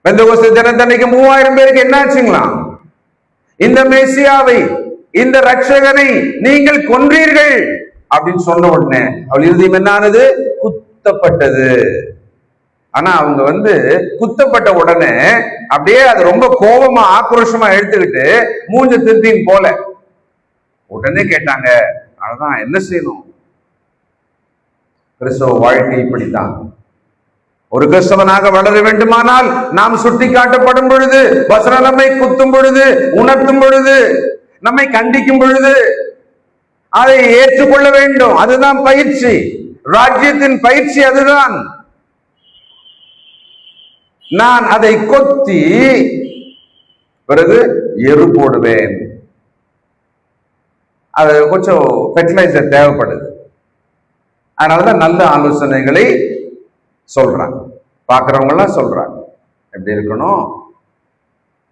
பெந்தெகோஸ்தே தினத்தன்னைக்கு 3000 பேருக்கு என்னாச்சுங்களா? இந்த மேசியாவை, இந்த ரட்சகனை நீங்கள் கொன்றீர்கள் அப்படின்னு சொன்ன உடனே அவள் இருதயம் என்னானது? குத்தப்பட்டது. ஆனா அவங்க குத்தப்பட்ட உடனே அப்படியே அது ரொம்ப கோபமா ஆக்ரோஷமா எடுத்துக்கிட்டு மூஞ்ச திருப்பின்னு போல. உடனே கேட்டாங்க, அதான் என்ன செய்யணும்? கிறிஸ்தவ வாழ்க்கை இப்படித்தான். ஒரு கிறிஸ்தவனாக வளர வேண்டுமானால் நாம் சுட்டி காட்டப்படும் பொழுது, வசனம் நம்மை குத்தும் பொழுது, உணர்த்தும் பொழுது, நம்மை கண்டிக்கும் பொழுது அதை ஏற்றுக்கொள்ள வேண்டும். அதுதான் பயிற்சி, ராஜ்யத்தின் பயிற்சி அதுதான். நான் அதை கொத்தி பிறகு எரு போடுவேன். அது கொஞ்சம் ஃபெர்டிலைசர் தேவைப்படுது. அதனாலதான் நல்ல ஆலோசனைகளை சொல்றாங்க, பாக்குறவங்க எல்லாம் சொல்றாங்க எப்படி இருக்கணும்.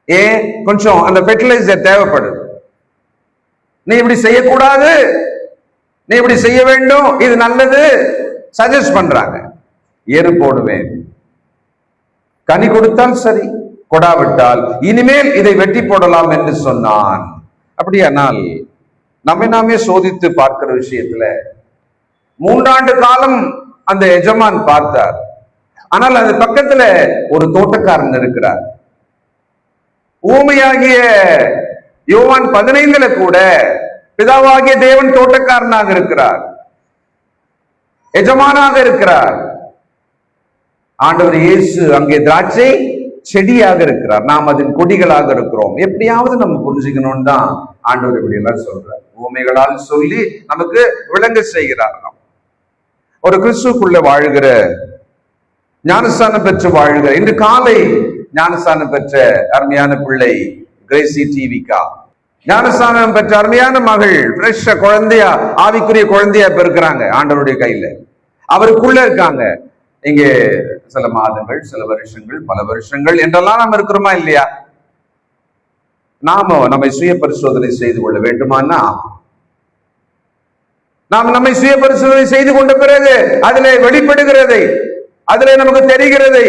ஏன் கொஞ்சம் அந்த ஃபெர்டிலைசர் தேவைப்படுது. நீ இப்படி செய்யக்கூடாது, நீ இப்படி செய்ய வேண்டும், இது நல்லது சஜஸ்ட் பண்றாங்க. எரு போடுவேன். கனி கொடுத்தால் சரி, கொடாவிட்டால் இனிமேல் இதை வெட்டி போடலாம் என்று சொன்னான். அப்படியானால் நம்மை நாமே சோதித்து பார்க்கிற விஷயத்துல 3 ஆண்டு காலம் அந்த எஜமான் பார்த்தார். ஆனால் அது பக்கத்துல ஒரு தோட்டக்காரன் இருக்கிறார். ஊமையாகிய யோவான் 15 கூட பிதாவாகிய தேவன் தோட்டக்காரனாக இருக்கிறார், எஜமானாக இருக்கிறார். ஆண்டவர் இயேசு அங்கே திராட்சை செடியாக இருக்கிறார், நாம் அதன் கொடிகளாக இருக்கிறோம். எப்படியாவது நம்ம புரிஞ்சுக்கணும்னு தான் ஆண்டவர் இப்படி எல்லாம் சொல்றார். ஊமைகளால் சொல்லி நமக்கு விளங்க செய்கிறார். ஒரு கிறிஸ்துக்குள்ள வாழ்கிற, ஞானஸ்தானம் பெற்று வாழ்கிற, இன்று காலை ஞானஸ்தானம் பெற்ற அருமையான பிள்ளை கிரேசி டிவிக்கா, ஞானஸ்தானம் பெற்ற அருமையான மகள் ஃப்ரெஷ்ஷா குழந்தையா, ஆவிக்குரிய குழந்தையா இப்ப இருக்கிறாங்க ஆண்டவருடைய கையில, அவருக்குள்ள இருக்காங்க. இங்கே சில மாதங்கள், சில வருஷங்கள், பல வருஷங்கள் என்றெல்லாம் நாம் இருக்கிறோமா இல்லையா? நாம நம்மை சுய பரிசோதனை செய்து கொள்ள வேண்டுமானா, நாம் நம்மை சுய பரிசோதனை செய்து கொண்ட பிறகு அதிலே வெளிப்படுகிறதை, அதிலே நமக்கு தெரிகிறதை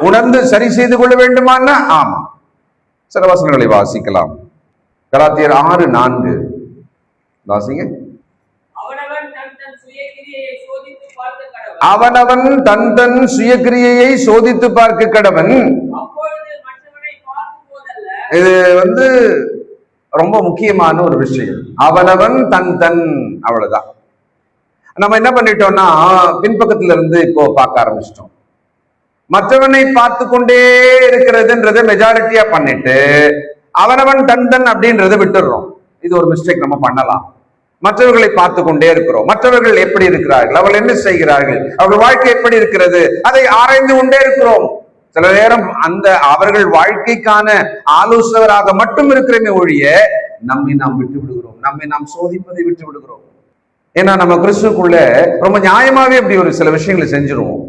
உணர்ந்து சரி செய்து கொள்ள வேண்டுமானா, ஆமா. சில வசனங்களை வாசிக்கலாம். கலாத்தியர் 6:4 வாசிங்க. அவனவன் தன் தன் சுயக்கிரியையை சோதித்து பார்க்க கடவன். இது ரொம்ப முக்கியமான ஒரு விஷயம். அவனவன் தன் தன், அவ்வளவுதான். நம்ம என்ன பண்ணிட்டோம்னா பின்பக்கத்துல இருந்து இப்போ பார்க்க ஆரம்பிச்சிட்டோம். மற்றவனை பார்த்து கொண்டே இருக்கிறதுன்றத மெஜாரிட்டியா பண்ணிட்டு அவனவன் தன் தன் அப்படின்றத விட்டுடுறோம். இது ஒரு மிஸ்டேக் நம்ம பண்ணலாம். மற்றவர்களை பார்த்து கொண்டே இருக்கிறோம். மற்றவர்கள் எப்படி இருக்கிறார்கள், அவர்கள் என்ன செய்கிறார்கள், அவர்கள் வாழ்க்கை எப்படி இருக்கிறது, அதை ஆராய்ந்து கொண்டே இருக்கிறோம். சில நேரம் அந்த அவர்கள் வாழ்க்கைக்கான ஆலோசகராக மட்டும் இருக்கிறமே ஒழிய நம்மை நாம் விட்டு விடுகிறோம், நம்மை நாம் சோதிப்பதை விட்டு விடுகிறோம். ஏன்னா நம்ம கிறிஸ்துக்குள்ள ரொம்ப நியாயமாவே அப்படி ஒரு சில விஷயங்களை செஞ்சிருவோம்.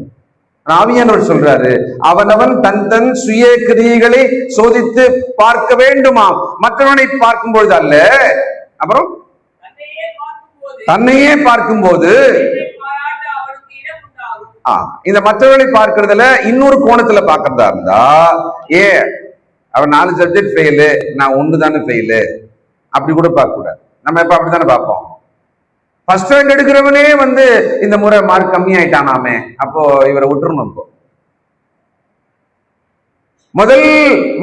ஆவியானவர் சொல்றாரு, அவனவன் தன் தன் சுய கிரியைகளை சோதித்து பார்க்க வேண்டுமா, மற்றவனை பார்க்கும் பொழுது அல்ல. அப்புறம் தன்னையே பார்க்கும்போது, இந்த மற்றவர்களை பார்க்கறதுல இன்னொரு கோணத்துல பார்க்கறதா இருந்தா, அவன் 4 சப்ஜெக்ட் ஃபெயிலு, நான் 1 தானே ஃபெயிலு, அப்படி கூட பார்க்க கூடாது. நம்ம எப்ப அப்படித்தானே பார்ப்போம். ஃபர்ஸ்ட் ரேங்க் எடுக்கிறவனே இந்த முறை மார்க் கம்மி ஆயிட்டானாமே, அப்போ இவரை விட்டுறணும். இப்போ முதல்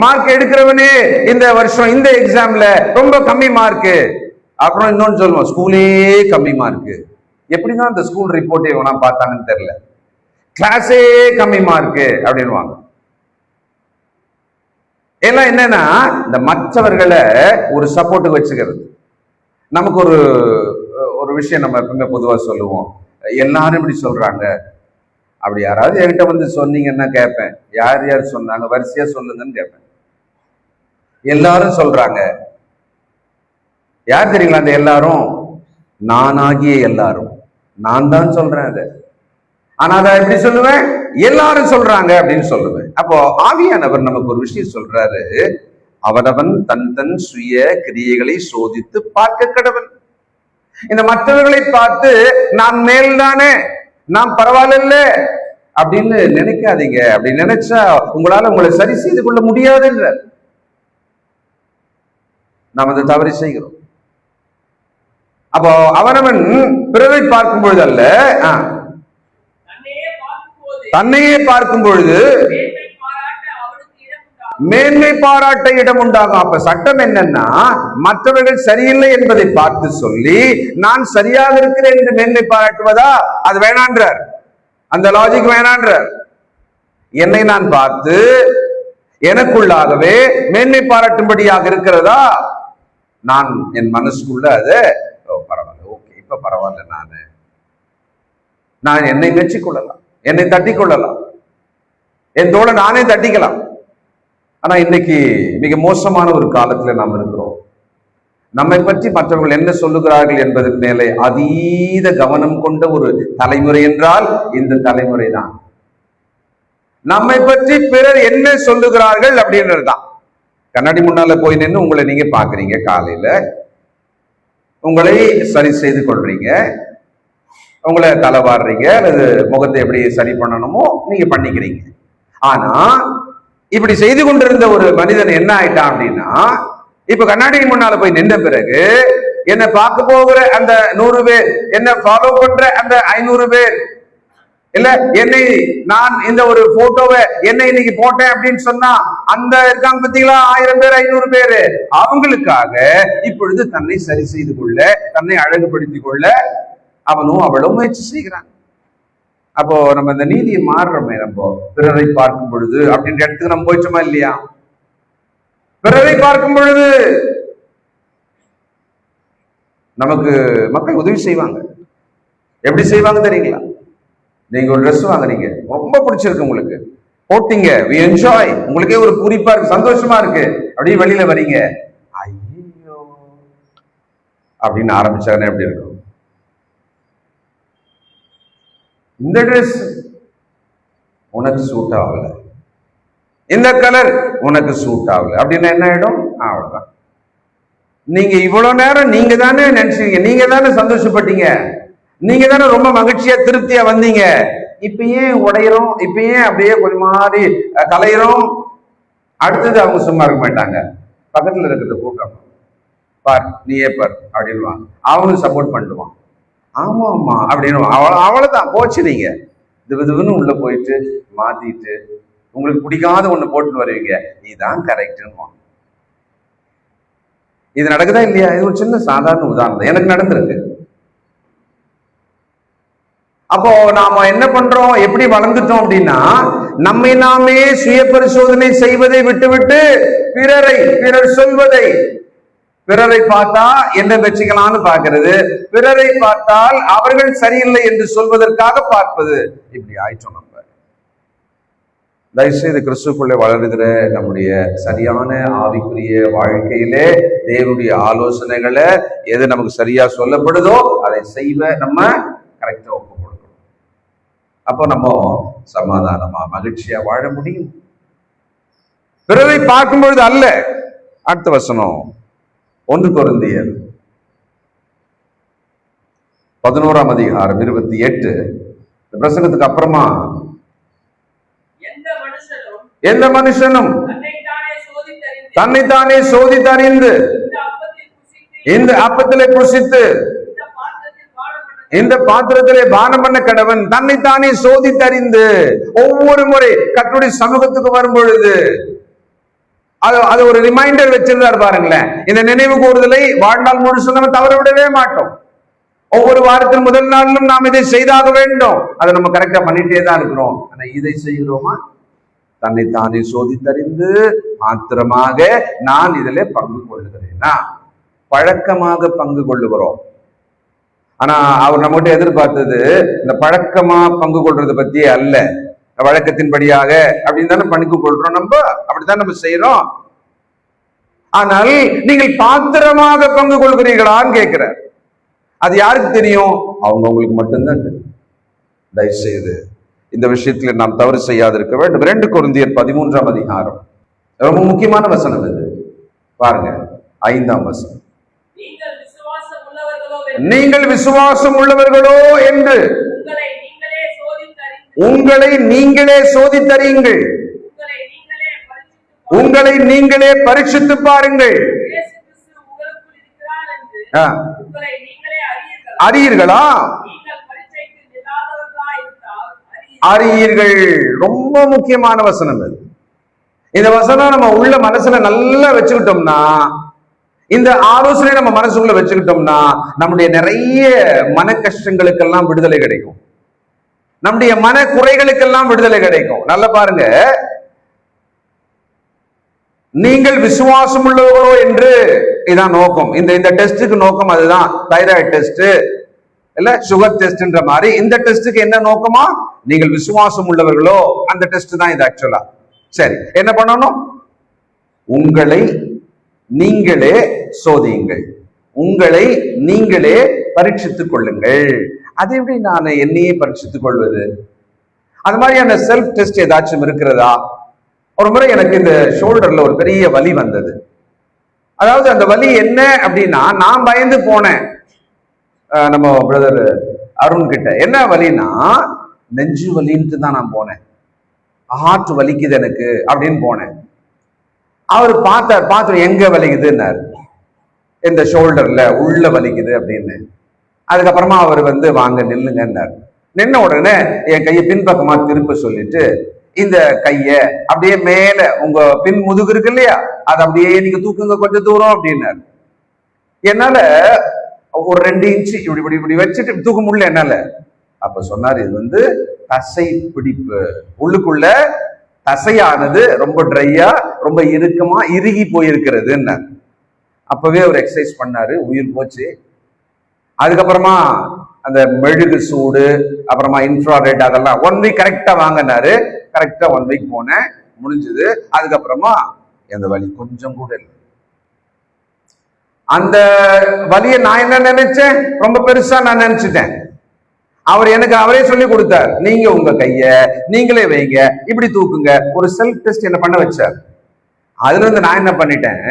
மார்க் எடுக்கிறவனே இந்த வருஷம் இந்த எக்ஸாம்ல ரொம்ப கம்மி மார்க்கு, அப்புறம் இன்னொன்னு சொல்லுவோம், ஸ்கூலே கம்மி மார்க்கு. எப்படிதான் அந்த ஸ்கூல் ரிப்போர்ட்டை இவனா பார்த்தாங்கன்னு தெரியல, கிளாஸே கம்மி மார்க்கு அப்படின்வாங்க. எல்லாம் என்னன்னா இந்த மற்றவர்களை ஒரு சப்போர்ட்டுக்கு வச்சுக்கிறது. நமக்கு ஒரு விஷயம் நம்ம எப்பவுமே பொதுவா சொல்லுவோம், எல்லாரும் இப்படி சொல்றாங்க. அப்படி யாராவது என்கிட்ட சொன்னீங்கன்னா கேட்பேன், யார் யார் சொன்னாங்க வரிசையா சொல்லுங்கன்னு கேட்பேன். எல்லாரும் சொல்றாங்க. யார் தெரியுங்களா அந்த எல்லாரும்? நானாகிய எல்லாரும். நான் தான் சொல்றேன் அதை. ஆனா அதை எப்படி சொல்லுவேன்? எல்லாரும் சொல்றாங்க அப்படின்னு சொல்லுவேன். அப்போ ஆவியானவர் நமக்கு ஒரு விஷயம் சொல்றாரு, அவனவன் தன் தன் சுய கிரியைகளை சோதித்து பார்க்க கடவன். இந்த மற்றவர்களை பார்த்து நான் மேல்தானே, நான் பரவாயில்ல அப்படின்னு நினைக்காதீங்க. அப்படி நினைச்சா உங்களால உங்களை சரி செய்து கொள்ள முடியாதுன்ற நாம் அதை தவறு செய்கிறோம். அப்போ அவனவன் பிறரை பார்க்கும் பொழுது அல்ல, தன்னையே பார்க்கும் பொழுது மேன்மை பாராட்ட இடம் உண்டாகும். அப்ப சட்டம் என்னன்னா, மற்றவர்கள் சரியில்லை என்பதை பார்த்து சொல்லி நான் சரியாக இருக்கிறேன் என்று மேன்மை பாராட்டுவதா? அது வேணான்றார். அந்த லாஜிக் வேணான்றார். என்னை நான் பார்த்து எனக்குள்ளாகவே மேன்மை பாராட்டும்படியாக இருக்கிறதா, நான் என் மனசுக்குள்ள அதை பரவாயில்ல, ஓகே, இப்ப பரவாயில்ல, நான் என்னை மெச்சிக்கொள்ளலாம், என்னை தட்டி கொள்ளலாம், என் தோளை நானே தட்டிக்கலாம். ஆனா இன்னைக்கு மிக மோசமான ஒரு காலத்துல நாம் இருக்கிறோம். நம்மை பற்றி மற்றவர்கள் என்ன சொல்லுகிறார்கள் என்பதற்கு மேலே அதீத கவனம் கொண்ட ஒரு தலைமுறை என்றால் இந்த தலைமுறை தான். நம்மை பற்றி பிறர் என்ன சொல்லுகிறார்கள் அப்படின்றதுதான். கண்ணாடி முன்னால போய் நின்று உங்களை நீங்க பாக்குறீங்க, காலையில உங்களை சரி செய்து கொள்றீங்க, உங்களை தலைவாடுறீங்க, அல்லது முகத்தை எப்படி சரி பண்ணணுமோ நீங்க பண்ணிக்கிறீங்க. ஆனா இப்படி செய்து கொண்டிருந்த ஒரு மனிதன் என்ன ஆயிட்டான் அப்படின்னா, இப்ப கண்ணாடிக்கு முன்னால போய் நின்ற பிறகு என்னை பார்க்க போகிற அந்த 100 பேர், என்ன ஃபாலோ பண்ற அந்த 500 பேர், இல்ல என்னை நான் இந்த ஒரு போட்டோவை என்னை இன்னைக்கு போட்டேன் அப்படின்னு சொன்னா அந்த இருக்காங்க பத்தீங்களா 1000 பேர் 500 பேரு, அவங்களுக்காக இப்பொழுது தன்னை சரி செய்து கொள்ள, தன்னை அழகுபடுத்திக் கொள்ள அவனும் அவளும் முயற்சி செய்கிறான். அப்போ நம்ம இந்த நீதியை மாறுறோமே, நம்ம பிறரை பார்க்கும் பொழுது அப்படின்ற இடத்துக்கு நம்ம போயிட்டோமா இல்லையா? பிறரை பார்க்கும் பொழுது நமக்கு மக்கள் உதவி செய்வாங்க. எப்படி செய்வாங்க தெரியுங்களா? நீங்க ஒரு ட்ரெஸ் வாங்குறீங்க, ரொம்ப பிடிச்சிருக்கு, உங்களுக்கு போட்டீங்க, we enjoy, உங்களுக்கே ஒரு பூரிப்பா இருக்கு, சந்தோஷமா இருக்கு, அப்படியே வெளியில வரீங்க, ஐயோ அப்படின்னு ஆரம்பிச்சாங்கன்னா எப்படி இருக்கும்? இந்த ட்ரெஸ் உனக்கு சூட் ஆகல, இந்த கலர் உனக்கு சூட் ஆகல அப்படின்னா என்ன ஆயிடும்? அவ்வளவுதான். நீங்க இவ்வளவு நேரம் நீங்க தானே நினைச்சீங்க, நீங்க தானே சந்தோஷப்பட்டீங்க, நீங்க தானே ரொம்ப மகிழ்ச்சியா திருப்தியா வந்தீங்க, இப்ப ஏன் உடையிறோம், இப்ப ஏன் அப்படியே கொஞ்சம் மாதிரி கலையிறோம்? அடுத்தது அவங்க சும்மா இருக்க மாட்டாங்க, பக்கத்துல இருக்கிற கூட்டம் பார், நீயே பார் அப்படின்வாங்க, அவனும் சப்போர்ட் பண்ணுவான், ஆமா ஆமா அப்படின்னு அவ்வளவுதான் போச்சு. நீங்க இதுன்னு உள்ள போயிட்டு மாத்திட்டு உங்களுக்கு பிடிக்காத ஒண்ணு போட்டுன்னு வருவீங்க, நீதான் கரெக்ட்னு. இது நடக்குதா இல்லையா? இது ஒரு சின்ன சாதாரண உதாரணம், எனக்கு நடந்திருக்கு. அப்போ நாம என்ன பண்றோம், எப்படி வளர்ந்துட்டோம் அப்படின்னா, நம்மை நாமே சுய பரிசோதனை செய்வதை விட்டுவிட்டு பிறர் சொல்வதை, பிறரை பார்த்தா என்ன வச்சுக்கலாம்னு பார்க்கிறது, பிறரை பார்த்தால் அவர்கள் சரியில்லை என்று சொல்வதற்காக பார்ப்பது, இப்படி ஆயிட்டோம் நம்ம. தயவுசெய்து கிறிஸ்துக்குள்ளே வளருகிற நம்முடைய சரியான ஆவிக்குரிய வாழ்க்கையிலே தேவனுடைய ஆலோசனைகளை எது நமக்கு சரியா சொல்லப்படுதோ அதை செய்வ நம்ம கரெக்டா ஒப்பு கொடுக்கணும். அப்போ நம்ம சமாதானமா மகிழ்ச்சியா வாழ முடியும். பிறரை பார்க்கும் பொழுது அல்ல. அடுத்த வசனம் 1 கொரிந்தியர் 11:28. இந்த பிரசங்கத்துக்கு அப்புறமா எந்த மனுஷனும் தன்னைத்தானே சோதித்தறிந்து இந்த அப்பத்திலே புசித்து இந்த பாத்திரத்திலே பானம் பண்ண கடவன். தன்னைத்தானே சோதித்தறிந்து ஒவ்வொரு முறை கர்த்தருடைய சமூகத்துக்கு வரும் பொழுது அது ஒரு ரிமைண்டர் வச்சிருந்தார் பாருங்களேன். இந்த நினைவு கூறுதலை வாழ்நாள் முழுசும் நம்ம தவற விடவே மாட்டோம். ஒவ்வொரு வாரத்தின் முதல் நாளிலும் நாம் இதை செய்தாக வேண்டும். அதை நம்ம கரெக்டா பண்ணிட்டே தான் இருக்கிறோம். ஆனா இதை செய்கிறோமா? தன்னைத்தானே சோதித்தறிந்து மாத்திரமாக நான் இதிலே பங்கு கொள்ளுகிறேன்னா, பழக்கமாக பங்கு கொள்ளுகிறோம். ஆனா அவர் நம்மகிட்ட எதிர்பார்த்தது இந்த பழக்கமா பங்கு கொள்றதை பத்தியே அல்ல. வழக்கத்தின்படியாக அப்படின்னு தானே பங்கு கொள்றோம், நம்ம அப்படித்தான் நம்ம செய்யறோம். ஆனால் நீங்கள் பாத்திரமாக பங்கு கொள்கிறீர்களான்னு கேட்கிறார். அது யாருக்கு தெரியும்? அவங்களுக்கு மட்டும்தான் தெரியும். தயவு செய்து இந்த விஷயத்துல நாம் தவறு செய்யாதிருக்க வேண்டும். 2 கொரிந்தியர் 13 ரொம்ப முக்கியமான வசனம் இது. பாருங்க 5ஆம் வசனம். நீங்கள் விசுவாசம் உள்ளவர்களோ என்று உங்களை நீங்களே சோதித்தறியுங்கள், உங்களை நீங்களே பரீட்சித்து பாருங்கள். அறியீர்களா? அறியீர்கள். ரொம்ப முக்கியமான வசனம் அது. இந்த வசனம் நம்ம உள்ள மனசுல நல்லா வச்சுக்கிட்டோம்னா, இந்த ஆலோசனை நம்ம மனசுக்குள்ள வச்சுக்கிட்டோம்னா, நம்முடைய நிறைய மன கஷ்டங்களுக்கெல்லாம் விடுதலை கிடைக்கும். நம்முடைய மன குறைகளுக்கெல்லாம் விடுதலை கிடைக்கும். நல்லா பாருங்க, நீங்கள் விசுவாசம் உள்ளவர்களோ என்று இதான் நோக்கம். இந்த டெஸ்டுக்கு நோக்கம் அதுதான். தைராய்டு டெஸ்ட் இல்ல சுகர் டெஸ்ட்ன்ற மாதிரி இந்த டெஸ்டுக்கு என்ன நோக்கமா? நீங்கள் விசுவாசம் உள்ளவர்களோ, அந்த டெஸ்ட் தான் இது ஆக்சுவலா. சரி, என்ன பண்ணணும்? உங்களை நீங்களே சோதியுங்கள், உங்களை நீங்களே பரீட்சித்துக் கொள்ளுங்கள். அது எப்படி நான் என்னையே பரீட்சித்துக் கொள்வது? அது மாதிரியான செல்ஃப் டெஸ்ட் ஏதாச்சும் இருக்கிறதா? ஒரு முறை எனக்கு இந்த ஷோல்டர்ல ஒரு பெரிய வலி வந்தது. அதாவது அந்த வலி என்ன அப்படின்னா, நான் பயந்து போனேன் நம்ம பிரதர் அருண் கிட்ட. என்ன வலின்னா, நெஞ்சு வலின்ட்டு தான் நான் போனேன். ஹார்ட் வலிக்குது எனக்கு அப்படின்னு போனேன். அவர் பார்த்து எங்க வலிக்குதுன்னாரு. இந்த ஷோல்டர்ல உள்ள வலிக்குது அப்படின்னு. அதுக்கப்புறமா அவர் வாங்க நில்லுங்கன்னாரு. நின்ன உடனே என் கையை பின்பக்கமா திருப்ப சொல்லிட்டு, இந்த கைய அப்படியே மேல உங்க பின் முதுகு இருக்கு இல்லையா, அது அப்படியே நீங்க தூக்குங்க கொஞ்சம் தூரம் அப்படின்னாரு. என்னால ஒரு 2 இன்ச்சு இப்படி வச்சுட்டு தூக்க முடியல என்னால. அப்ப சொன்னாரு, இது தசை பிடிப்பு, உள்ளுக்குள்ள தசையானது ரொம்ப ட்ரையா ரொம்ப இறுக்கமா இறுகி போயிருக்கிறது. அப்பவே ஒரு எக்ஸசைஸ் பண்ணாரு, உயிர் போச்சு. அதுக்கப்புறமா அந்த மெழுகு சூடு, அப்புறமா இன்ஃப்ராரெட், அதெல்லாம் 1 வீக் கரெக்டா வாங்கினாரு. கரெக்டா 1 வீக் போனேன், முடிஞ்சது. அதுக்கப்புறமா அந்த வலி கொஞ்சம் கூட இல்லை. அந்த வலியை நான் என்ன நினைச்சேன், ரொம்ப பெருசா நான் நினைச்சிட்டேன். அவர் எனக்கு அவரே சொல்லி கொடுத்தார், நீங்க உங்க கைய நீங்களே வைங்க, இப்படி தூக்குங்க. ஒரு செல்ஃப் டெஸ்ட் என்ன பண்ண வச்சார். அதுல இருந்து நான் என்ன பண்ணிட்டேன்,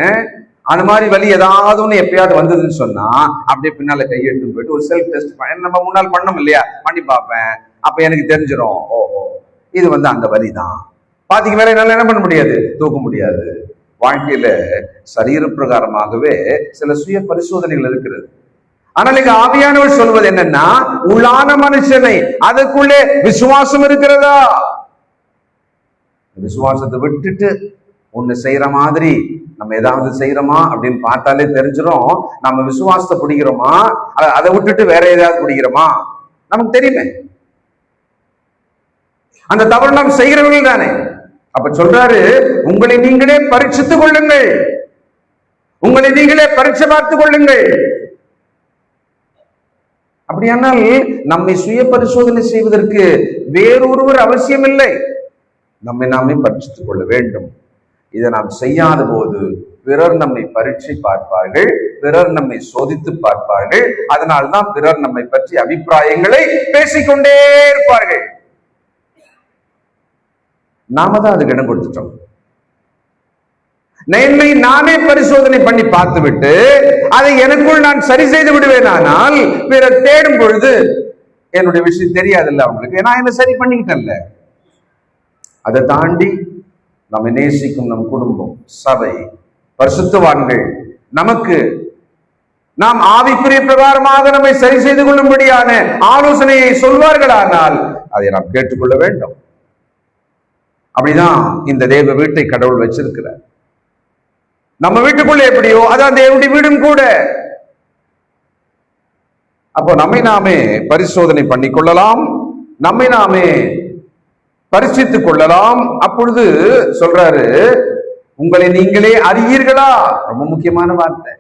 அந்த மாதிரி வலி ஏதாவது ஒண்ணு எப்பயாவது வந்ததுன்னு சொன்னா அப்படியே பின்னால கையெடுத்து போயிட்டு ஒரு செல்ஃப் டெஸ்ட் நம்ம முன்னால் பண்ணோம் இல்லையா, பண்ணி பார்ப்பேன். அப்ப எனக்கு தெரிஞ்சிடும், ஓஹோ இது அந்த வலி தான். பாதிக்கு மேல என்னால என்ன பண்ண முடியாது, தூக்க முடியாது. வாழ்க்கையில சரீர பிரகாரமாகவே சில சுய பரிசோதனைகள் இருக்கிறது. ஆனால் இங்க ஆவியானவர் சொல்வது என்னன்னா, உள்ளான மனுஷனை, அதுக்குள்ளே விசுவாசம் இருக்கிறதா? விசுவாசத்தை விட்டுட்டு ஒண்ணு செய்யற மாதிரி நம்ம ஏதாவது செய்யறோமா அப்படின்னு பார்த்தாலே தெரிஞ்சிடும் நம்ம விசுவாசத்தை பிடிக்கிறோமா, அதை விட்டுட்டு வேற ஏதாவது பிடிக்கிறோமா நமக்கு தெரியுமே. அந்த தவறு நாம் செய்கிறவர்கள் தானே. அப்ப சொல்றாரு, உங்களை நீங்களே பரீட்சித்துக் கொள்ளுங்கள், உங்களை நீங்களே பரீட்சை பார்த்துக் கொள்ளுங்கள். அப்படியானால் நம்மை சுய பரிசோதனை செய்வதற்கு வேறொருவர் அவசியம் இல்லை, நம்மை நாமே பரீட்சித்துக் கொள்ள வேண்டும். இதை நாம் செய்யாத போது பிறர் நம்மை பரீட்சை பார்ப்பார்கள், பிறர் நம்மை சோதித்து பார்ப்பார்கள். அதனால்தான் பிறர் நம்மை பற்றி அபிப்பிராயங்களை பேசிக்கொண்டே இருப்பார்கள். நாம தான் அதுக்கு இடம் கொடுத்துட்டோம். என்னை நானே பரிசோதனை பண்ணி பார்த்து விட்டு அதை எனக்குள் நான் சரி செய்து விடுவேன். ஆனால் பிறர் தேடும் பொழுது என்னுடைய விஷயம் தெரியாதுல்ல அவங்களுக்கு, நான் என்ன சரி பண்ணிக்கிட்டேன்ல. அதை தாண்டி நம்ம நேசிக்கும் நம் குடும்பம், சபை, பரிசுத்தவான்கள் நமக்கு நாம் ஆவிக்குரிய பிரகாரமாக நம்மை சரி செய்து கொள்ளும்படியான ஆலோசனையை சொல்வார்களானால் அதை நாம் கேட்டுக்கொள்ள வேண்டும். அப்படிதான் இந்த தேவ வீட்டை கடவுள் வச்சிருக்கிறார். நம்ம வீட்டுக்குள்ள எப்படியோ அதான் தேவனுடைய வீடும் கூட. அப்போ நம்மை நாமே பரிசோதனை பண்ணி கொள்ளலாம், நம்மை நாமே பரிசித்துக் கொள்ளலாம். அப்பொழுது சொல்றாரு, உங்களை நீங்களே அறியீர்களா? ரொம்ப முக்கியமான வார்த்தை.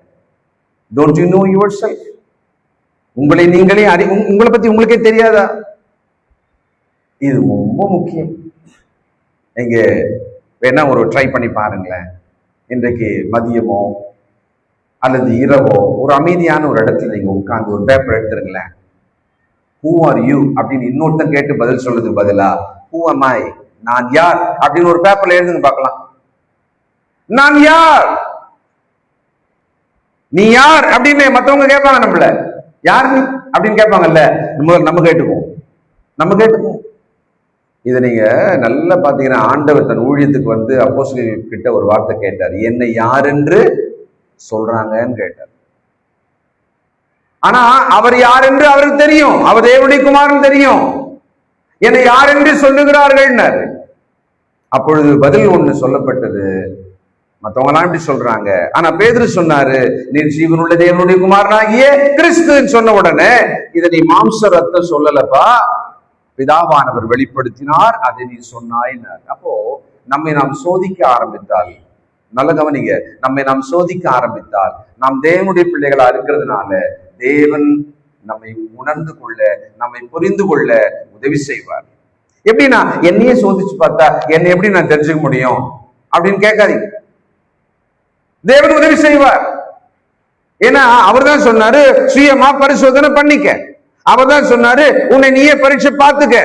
Don't you know your self? உங்களை நீங்களே உங்களை பத்தி உங்களுக்கே தெரியாதா? இது ரொம்ப முக்கியம். நீங்க வேணா ஒரு ட்ரை பண்ணி பாருங்களேன். இன்றைக்கு மதியமோ அல்லது இரவோ ஒரு அமைதியான ஒரு இடத்துல நீங்க உட்கார்ந்து ஒரு பேப்பர் எடுத்துருங்களேன். ஹூ ஆர் யூ அப்படின்னு இன்னொருத்தன் கேட்டு பதில் சொல்றதுக்கு பதிலா ஹூ அம் ஐ, நான் யார் அப்படின்னு ஒரு பேப்பர்ல எழுதுங்க பார்க்கலாம். நான் யார், நீ யார் அப்படின்னு மற்றவங்க கேட்பாங்க, நம்மள யார் நீ அப்படின்னு கேட்பாங்கல்ல, நம்ம கேட்டுக்குவோம், நம்ம கேட்டுக்குவோம். இதை நீங்க நல்லா பாத்தீங்கன்னா, ஆண்டவர் தன் ஊழியத்துக்கு அப்போஸ்தலர்கள் கிட்ட ஒரு வார்த்தை கேட்டார், என்னை யார் என்று சொல்றாங்கன்னு கேட்டார். ஆனா அவர் யார் என்று அவருக்கு தெரியும், அவர் தேவனுடைய குமாரன் தெரியும். என்னை யார் என்று சொல்லுகிறார்கள். அப்பொழுது பதில் ஒண்ணு சொல்லப்பட்டது. மத்தவங்க எல்லாம் இப்படி சொல்றாங்க, ஆனா பேதுரு சொன்னாரு, நீர் ஜீவனுள்ள தேவனுடைய குமாரனாகிய கிறிஸ்துன்னு சொன்ன உடனே, இதை நீ மாம்ச ரத்தம் சொல்லலப்பா, பிதாவானவர் வெளிப்படுத்தினார், அதை நீ சொன்னாயினார். அப்போ நம்மை நாம் சோதிக்க ஆரம்பித்தால், நல்ல கவனிங்க, நம்மை நாம் சோதிக்க ஆரம்பித்தால், நாம் தேவனுடைய பிள்ளைகளா இருக்கிறதுனால தேவன் நம்மை உணர்ந்து கொள்ள, நம்மை புரிந்து கொள்ள உதவி செய்வார். எப்படின்னா, என்னையே சோதிச்சு பார்த்தா என்னை எப்படி நான் தெரிஞ்சுக்க முடியும் அப்படின்னு கேட்காதீங்க. தேவன் உதவி செய்வார். ஏன்னா அவர் தான் சொன்னாரு, சுயமா பரிசோதனை பண்ணிக்க. அவர் தான் சொன்னாரு, உன்னை நீயே பரீட்சை பார்த்துக்க.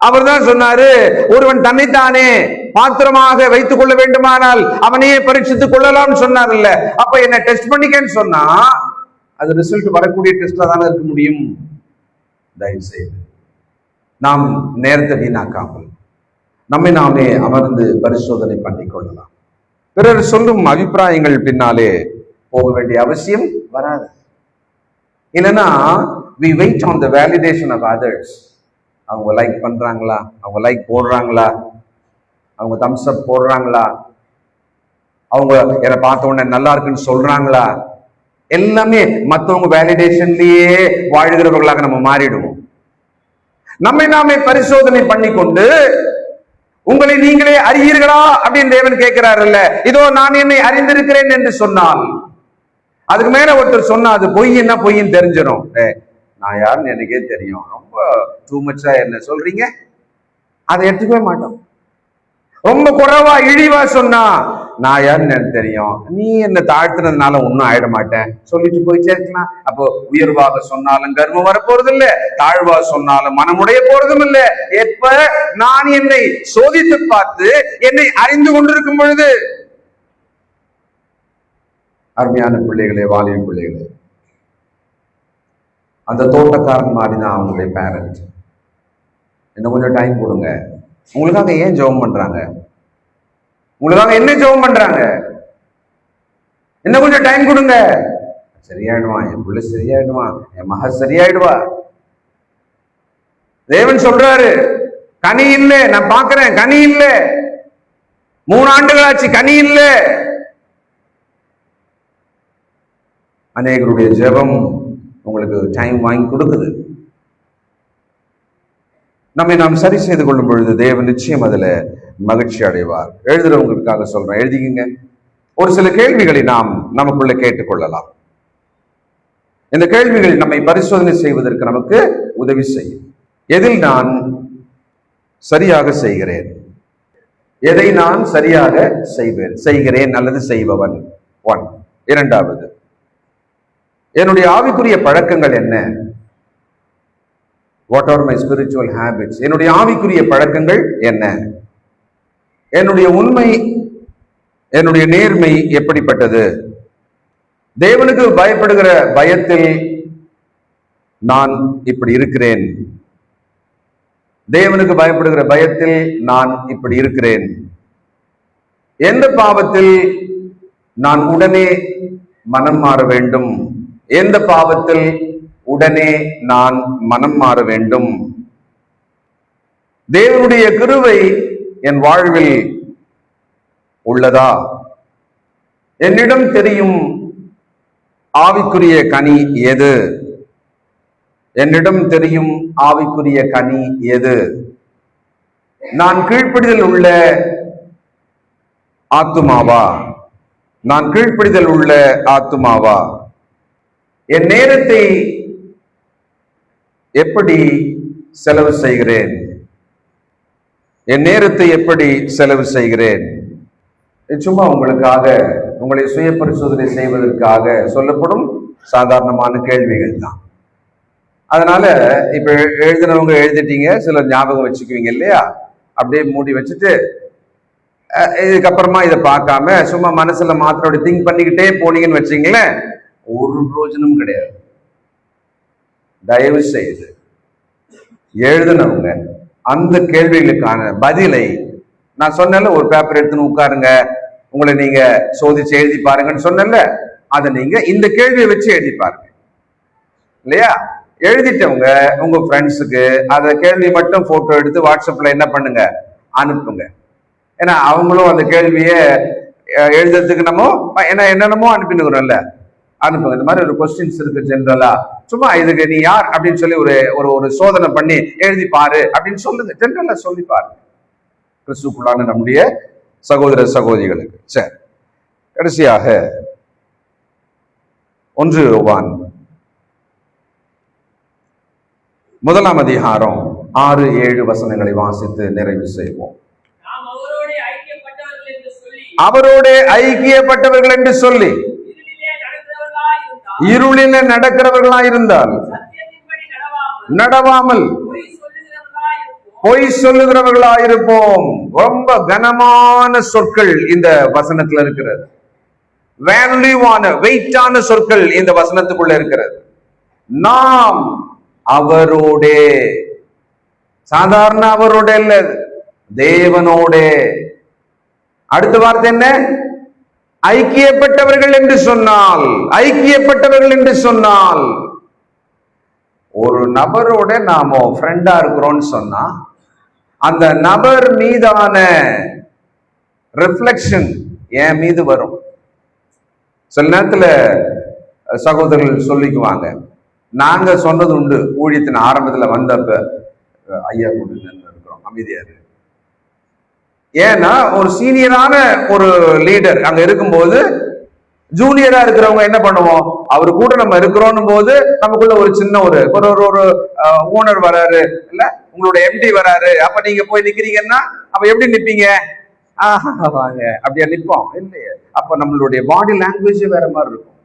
அவர் தான் சொன்னாரு, ஒருவன் தன்னைத்தானே பாத்திரமாக வைத்துக் கொள்ள வேண்டுமானால் அவனையே பரீட்சித்துக் கொள்ளலாம் சொன்னார் இல்ல. அப்ப என்ன டெஸ்ட் பண்ணிக்கன்னு சொன்னா அது ரிசல்ட் வரக்கூடிய டெஸ்டா தானே இருக்க முடியும். தயவு செய்து நாம் நேரத்தை வீணாக்காமல் நம்மை நாமே அமர்ந்து பரிசோதனை பண்ணிக் கொள்ளலாம். பிறர் சொல்லும் அபிப்பிராயங்கள் பின்னாலே போக வேண்டிய அவசியம் வராது. இல்லைன்னா we wait on the validation of others. அவங்க லைக் பண்றாங்களா, அவங்க லைக் போடுறாங்களா, அவங்க தம்ஸ் அப் போடுறாங்களா, அவங்க என்னை பார்த்த உடனே நல்லா இருக்குன்னு சொல்றாங்களா, எல்லாமே மற்றவங்க வேலிடேஷன்லயே வாழ்கிறவர்களாக நம்ம மாறிடுவோம். நம்மை நாமே பரிசோதனை பண்ணி கொண்டு உங்களை நீங்களே அறியீர்களா அப்படின்னு தேவன் கேட்கிறாருல்ல. இதோ நான் என்னை அறிந்திருக்கிறேன் என்று சொன்னால், அதுக்கு மேல ஒருத்தர் சொன்னா அது பொய்ன்னா பொய்ன்னு தெரிஞ்சிடும். நான் யாருன்னு எனக்கே தெரியும், ரொம்ப டூ மச்சா என்ன சொல்றீங்க, அதை எடுத்துக்கவே மாட்டோம். ரொம்ப குறைவா இழிவா சொன்னா நான் யாருன்னு எனக்கு தெரியும், நீ என்ன தாழ்த்துனதுனால ஒன்னும் ஆயிட மாட்டேன் சொல்லிட்டு போயிட்டே இருக்கலாம். அப்போ உயர்வாக சொன்னாலும் கர்வம் வரப்போறது இல்ல, தாழ்வா சொன்னாலும் மனமுடைய போறதும் இல்ல. எப்ப நான் என்னை சோதித்து பார்த்து என்னை அறிந்து கொண்டிருக்கும் பொழுது. அருமையான பிள்ளைகளே, வாலிப பிள்ளைகளே, அந்த தோட்டக்காரன் மாதிரிதான் அவங்களுடைய பேரண்ட். இன்னும் கொஞ்சம் டைம் கொடுங்க. உங்களுக்காக ஏன் ஜெபம் பண்றாங்க? உங்களுக்காக என்ன ஜெபம் பண்றாங்க? இன்னும் கொஞ்சம் டைம் கொடுங்க. சரியாயிடுவான், என் பிள்ளை சரியாயிடுவான், என் மக சரியாயிடுவா. தேவன் சொல்றாரு, கனி இல்லை, நான் பாக்குறேன் கனி இல்லை, 3 ஆண்டுகள் ஆச்சு கனி இல்லை. அநேகருடைய ஜெபம் உங்களுக்கு டைம் வாங்கி கொடுக்குது. நம்மை நாம் சரி செய்து கொள்ளும் பொழுது தேவன் நிச்சயம் அதுல மகிழ்ச்சி அடைவார். எழுதுறவங்களுக்காக சொல்றேன், எழுதிக்கங்க. ஒரு சில கேள்விகளை நாம் நமக்குள்ள கேட்டுக்கொள்ளலாம். இந்த கேள்விகள் நம்மை பரிசோதனை செய்வதற்கு நமக்கு உதவி செய்யும். எதில் நான் சரியாக செய்கிறேன், எதை நான் சரியாக செய்கிறேன் அல்லது செய்பவன். 1. இரண்டாவது, என்னுடைய ஆவிக்குரிய பழக்கங்கள் என்ன? What are my spiritual habits? என்னுடைய ஆவிக்குரிய பழக்கங்கள் என்ன? என்னுடைய உண்மை, என்னுடைய நேர்மை எப்படிப்பட்டது? தேவனுக்கு பயப்படுகிற பயத்தில் நான் இப்படி இருக்கிறேன். தேவனுக்கு பயப்படுகிற பயத்தில் நான் இப்படி இருக்கிறேன். எந்த பாவத்தில் நான் உடனே மனம் மாற வேண்டும்? எந்த பாவத்தில் உடனே நான் மனம் மாற வேண்டும்? தேவனுடைய கிருபை என் வாழ்வில் உள்ளதா? என்னிடம் தெரியும் ஆவிக்குரிய கனி எது? என்னிடம் தெரியும் ஆவிக்குரிய கனி எது? நான் கீழ்ப்படிதல் உள்ள ஆத்துமாவா? நான் கீழ்ப்படிதல் உள்ள ஆத்துமாவா? என் நேரத்தை எப்படி செலவு செய்கிறேன்? என் நேரத்தை எப்படி செலவு செய்கிறேன்? சும்மா உங்களுக்காக, உங்களை சுய பரிசோதனை செய்வதற்காக சொல்லப்படும் சாதாரணமான கேள்விகள் தான். அதனால இப்ப எழுதினவங்க எழுதிட்டீங்க, சிலர் ஞாபகம் வச்சுக்குவீங்க இல்லையா? அப்படியே மூடி வச்சுட்டு இதுக்கப்புறமா இதை பார்க்காம சும்மா மனசுல மாத்திரம் திங்க் பண்ணிக்கிட்டே போனீங்கன்னு வச்சீங்களேன், ஒரு பிரோஜனமும் கிடையாது. தயவு செய்து எழுதினவங்க அந்த கேள்விகளுக்கான பதிலை, நான் சொன்னேன்ல, ஒரு பேப்பர் எடுத்துன்னு உட்காருங்க, உங்களை நீங்க சோதிச்சு எழுதி பாருங்கன்னு சொன்னேன்ல, அதை நீங்க இந்த கேள்வியை வச்சு எழுதி பாருங்க இல்லையா? எழுதிட்டவங்க உங்க ஃப்ரெண்ட்ஸுக்கு அந்த கேள்வி மட்டும் போட்டோ எடுத்து வாட்ஸ்அப்ல என்ன பண்ணுங்க, அனுப்புங்க. ஏன்னா அவங்களும் அந்த கேள்வியை எழுதுறதுக்கு நம்ம என்னென்னமோ அனுப்பினுக்கிறோம்ல, அனுப்புங்க. இந்த மாதிரி ஒரு கொஸ்டின்ஸ் இருக்கு ஜென்ரலா, சும்மா இதுக்கு நீ யார் அப்படின்னு சொல்லி ஒரு ஒரு சோதனை பண்ணி எழுதி பாரு அப்படின்னு சொல்லுங்க. ஜென்ரலா சொல்லி பாருங்க கிறிஸ்துக்குள்ளான நம்முடைய சகோதர சகோதரிகளுக்கு. சரி, கடைசியாக 1 யோவான் 1ஆம் அதிகாரம் 6-7 வசனங்களை வாசித்து நிறைவு செய்வோம். அவரோட ஐக்கியப்பட்டவர்கள் என்று சொல்லி இருளில நடக்கிறவர்களா இருந்தால் நடவாமல் பொய் சொல்லுகிறவர்களா இருப்போம். ரொம்ப கனமான சொற்கள் இந்த வசனத்துல இருக்கிறது. வேல்யூவான வெயிட்டான சொற்கள் இந்த வசனத்துக்குள்ள இருக்கிறது. நாம் அவரோட, சாதாரண அவரோட இல்ல, தேவனோட. அடுத்த வார்த்தை என்ன? ஐக்கியப்பட்டவர்கள் என்று சொன்னால், ஐக்கியப்பட்டவர்கள் என்று சொன்னால் ஒரு நபரோட நாம ஃப்ரெண்டா இருக்கிறோம்னு சொன்னா அந்த நபர் மீதான ரிஃப்ளெக்ஷன் என் மீது வரும். சில நேரத்துல சகோதரர்கள் சொல்லிக்குவாங்க, நாங்க சொன்னது உண்டு ஊழியத்தின் ஆரம்பத்துல வந்தப்ப, ஐயா கூட இருக்கிறோம் அமைதியாரு. ஏன்னா ஒரு சீனியரான ஒரு லீடர் அங்க இருக்கும்போது ஜூனியரா இருக்கிறவங்க என்ன பண்ணுவோம், அவரு கூட நம்ம இருக்கிறோம் போது நமக்குள்ள ஒரு சின்ன ஒரு ஓனர் வராரு, இல்ல உங்களோட எம்டி வராரு, அப்ப நீங்க போய் நிக்கிறீங்கன்னா அப்ப எப்படி நிப்பீங்க? வாங்க அப்படியா நிப்போம் இல்லையே? அப்ப நம்மளுடைய பாடி லாங்குவேஜ் வேற மாதிரி இருக்கும்.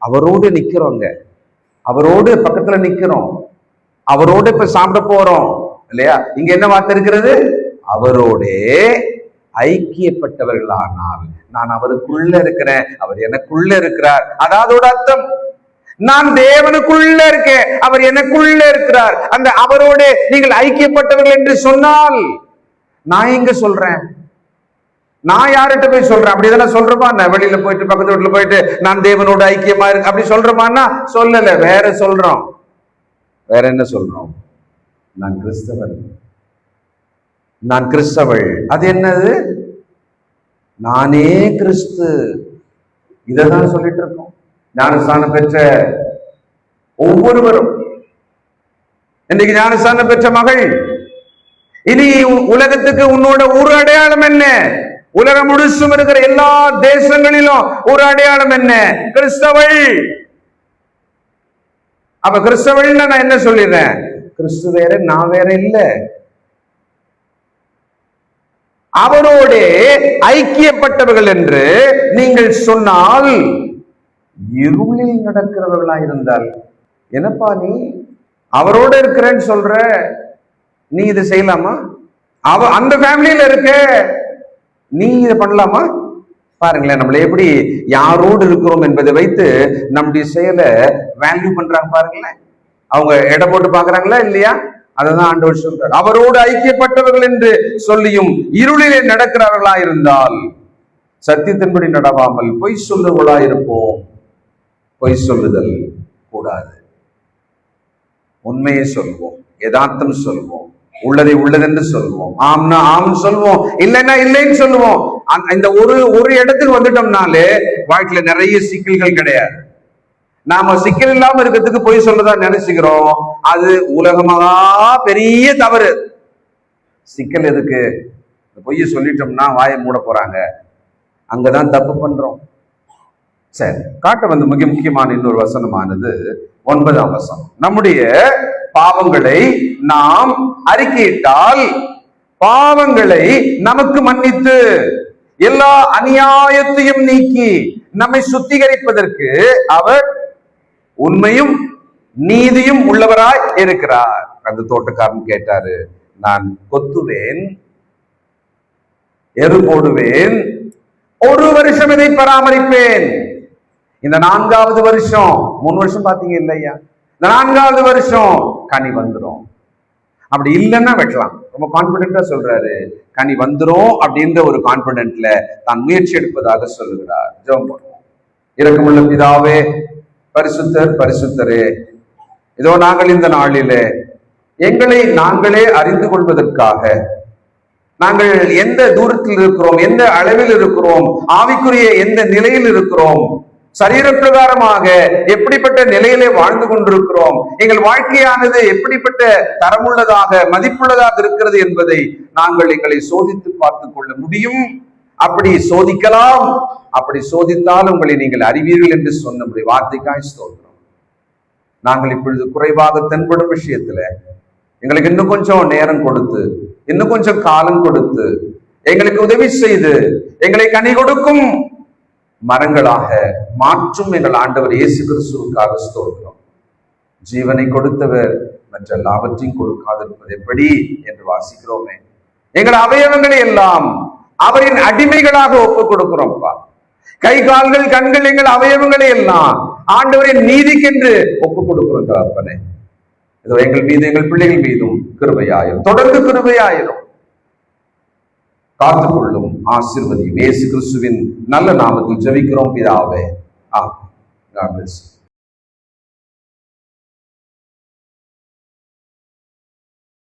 அவரோடு நிக்கிறோங்க, அவரோடு பக்கத்துல நிக்கிறோம், அவரோடு இப்ப சாப்பிட போறோம் இல்லையா? இங்க என்ன வார்த்தை இருக்கிறது? அவரோட ஐக்கியப்பட்டவர்களானால் நான் அவருக்குள்ள இருக்கிறேன், அவர் எனக்குள்ள இருக்கிறார். அதாவதோட அர்த்தம், நான் தேவனுக்குள்ள இருக்கேன், அவர் எனக்குள்ள இருக்கிறார். அந்த அவரோட நீங்கள் ஐக்கியப்பட்டவர்கள் என்று சொன்னால், நான் எங்க சொல்றேன்? நான் யார்கிட்ட போய் சொல்றேன்? அப்படிதானே சொல்றமா? நான் வெளியில போயிட்டு பக்கத்து வீட்டுல போயிட்டு நான் தேவனோட ஐக்கியமா இருக்கு அப்படி சொல்றோமான்னா சொல்லல, வேற சொல்றோம். வேற என்ன சொல்றோம்? நான் கிறிஸ்தவன், நான் கிறிஸ்தவள். அது என்னது? நானே கிறிஸ்து. இததான் சொல்லிட்டு இருக்கோம். ஞானஸ்தானம் பெற்ற ஒவ்வொருவரும், இன்னைக்கு ஞானஸ்தானம் பெற்ற மகள், இனி உலகத்துக்கு உன்னோட ஒரு அடையாளம் என்ன? உலகம் முழுசும் இருக்கிற எல்லா தேசங்களிலும் ஒரு அடையாளம் என்ன? கிறிஸ்தவள். அப்ப கிறிஸ்தவள்னா நான் என்ன சொல்லிடுறேன்? கிறிஸ்து வேற, நான் வேற இல்ல. அவரோட ஐக்கியப்பட்டவர்கள் என்று நீங்கள் சொன்னால், இருளில் நடக்கிறவர்களா இருந்தால், என்னப்பா நீ அவரோட இருக்கிறேன்னு சொல்ற, நீ இதை செய்யலாமா? அந்த ஃபேமிலியில இருக்க, நீ இதை பண்ணலாமா? பாருங்களேன், நம்மள எப்படி யாரோடு இருக்கிறோம் என்பதை வைத்து நம்முடைய செயலை வேல்யூ பண்றாங்க பாருங்களேன். அவங்க எடை போட்டு பாக்குறாங்களா இல்லையா? அததான் ஆண்டவர் சொல்றார், அவரோடு ஐக்கியப்பட்டவர்கள் என்று சொல்லியும் இருளிலே நடக்கிறவர்களா இருந்தால் சத்தியத்தின்படி நடவாமல் பொய் சொல்லுவர்களா இருப்போம். பொய் சொல்லுதல் கூடாது, உண்மையை சொல்வோம், யதார்த்தம் சொல்வோம், உள்ளதை உள்ளதென்று சொல்வோம், ஆம்னா ஆம் சொல்வோம், இல்லைன்னா இல்லைன்னு சொல்லுவோம். இந்த ஒரு இடத்துக்கு வந்துட்டோம்னாலே வாழ்க்கையில நிறைய சிக்கல்கள் கிடையாது. நாம சிக்கல் இல்லாம இருக்கிறதுக்கு பொய் சொல்லதான் நினைச்சுக்கிறோம். அது உலகமாக பெரிய தவறு. சிக்கல் எதுக்கு? பொய்ய சொல்லிட்டோம்னா வாயை மூட போறாங்க, அங்கதான் தப்பு பண்றோம். சரி, காட்ட வந்து முக்கியமான இன்னொரு வசனமானது 9ஆம் வசனம். நம்முடைய பாவங்களை நாம் அறிக்கையிட்டால் பாவங்களை நமக்கு மன்னித்து எல்லா அநியாயத்தையும் நீக்கி நம்மை சுத்திகரிப்பதற்கு அவர் உண்மையும் நீதியும் உள்ளவராய் இருக்கிறார். அந்த தோட்டக்காரன் கேட்டாரு, நான் கொத்துவேன், எரு போடுவேன், 1 வருஷம் இதை பராமரிப்பேன், இந்த 4வது வருஷம், 3 வருஷம் பாத்தீங்க இல்லையா, இந்த 4வது வருஷம் கனி வந்துடும். அப்படி இல்லைன்னா வெட்டலாம். ரொம்ப கான்பிடென்டா சொல்றாரு, கனி வந்துரும் அப்படின்ற ஒரு கான்பிடென்ட்ல தான் முயற்சி எடுப்பதாக சொல்லுகிறார். ஜெபம் பண்ணுவோம். இரக்கமுள்ள பிதாவே, பரிசுத்தர் பரிசுத்தரே, இதோ நாங்கள் இந்த நாளிலே எங்களை நாங்களே அறிந்து கொள்வதற்காக நாங்கள் எந்த தூரத்தில் இருக்கிறோம், எந்த அளவில் இருக்கிறோம், ஆவிக்குரிய எந்த நிலையில் இருக்கிறோம், சரீர பிரகாரமாக எப்படிப்பட்ட நிலையிலே வாழ்ந்து கொண்டிருக்கிறோம், எங்கள் வாழ்க்கையானது எப்படிப்பட்ட தரமுள்ளதாக மதிப்புள்ளதாக இருக்கிறது என்பதை நாங்கள் எங்களை சோதித்து பார்த்துக் கொள்ள முடியும். அப்படி சோதிக்கலாம். அப்படி சோதித்தால் உங்களை நீங்கள் அறிவீர்கள் என்று சொன்ன வார்த்தைக்காய் ஸ்தோத்திரம். நாங்கள் இப்பொழுது குறைவாக தென்படும் விஷயத்துல எங்களுக்கு இன்னும் கொஞ்சம் நேரம் கொடுத்து, இன்னும் கொஞ்சம் காலம் கொடுத்து, எங்களுக்கு உதவி செய்து எங்களை கனி கொடுக்கும் மரங்களாக மாற்றும் எங்கள் ஆண்டவர் இயேசு கிறிஸ்துவுக்காக ஸ்தோத்திரம். ஜீவனை கொடுத்தவர் மற்ற எல்லாவற்றையும் கொடுக்காதிருப்பது எப்படி என்று வாசிக்கிறோமே. எங்கள் அவயவங்களை எல்லாம் அவரின் அடிமைகளாக ஒப்புக் கொடுக்கிறோம்ப்பா. கை கால்கள் கண்கள் எங்கள் அவயவங்களை எல்லாம் ஆண்டவரின் நீதிக்கென்று ஒப்புக் கொடுக்கிறோம் தகப்பனே. இதோ எங்கள் மீது எங்கள் பிள்ளைகள் மீதும் கிருபையாயிரும், தொடர்ந்து கிருபையாயிரும். காத்துக்கொள்ளும், ஆசீர்வதியும். இயேசு கிறிஸ்துவின் நல்ல நாமத்தில் ஜெபிக்கிறோம் பிதாவே. ஆமென். God bless you.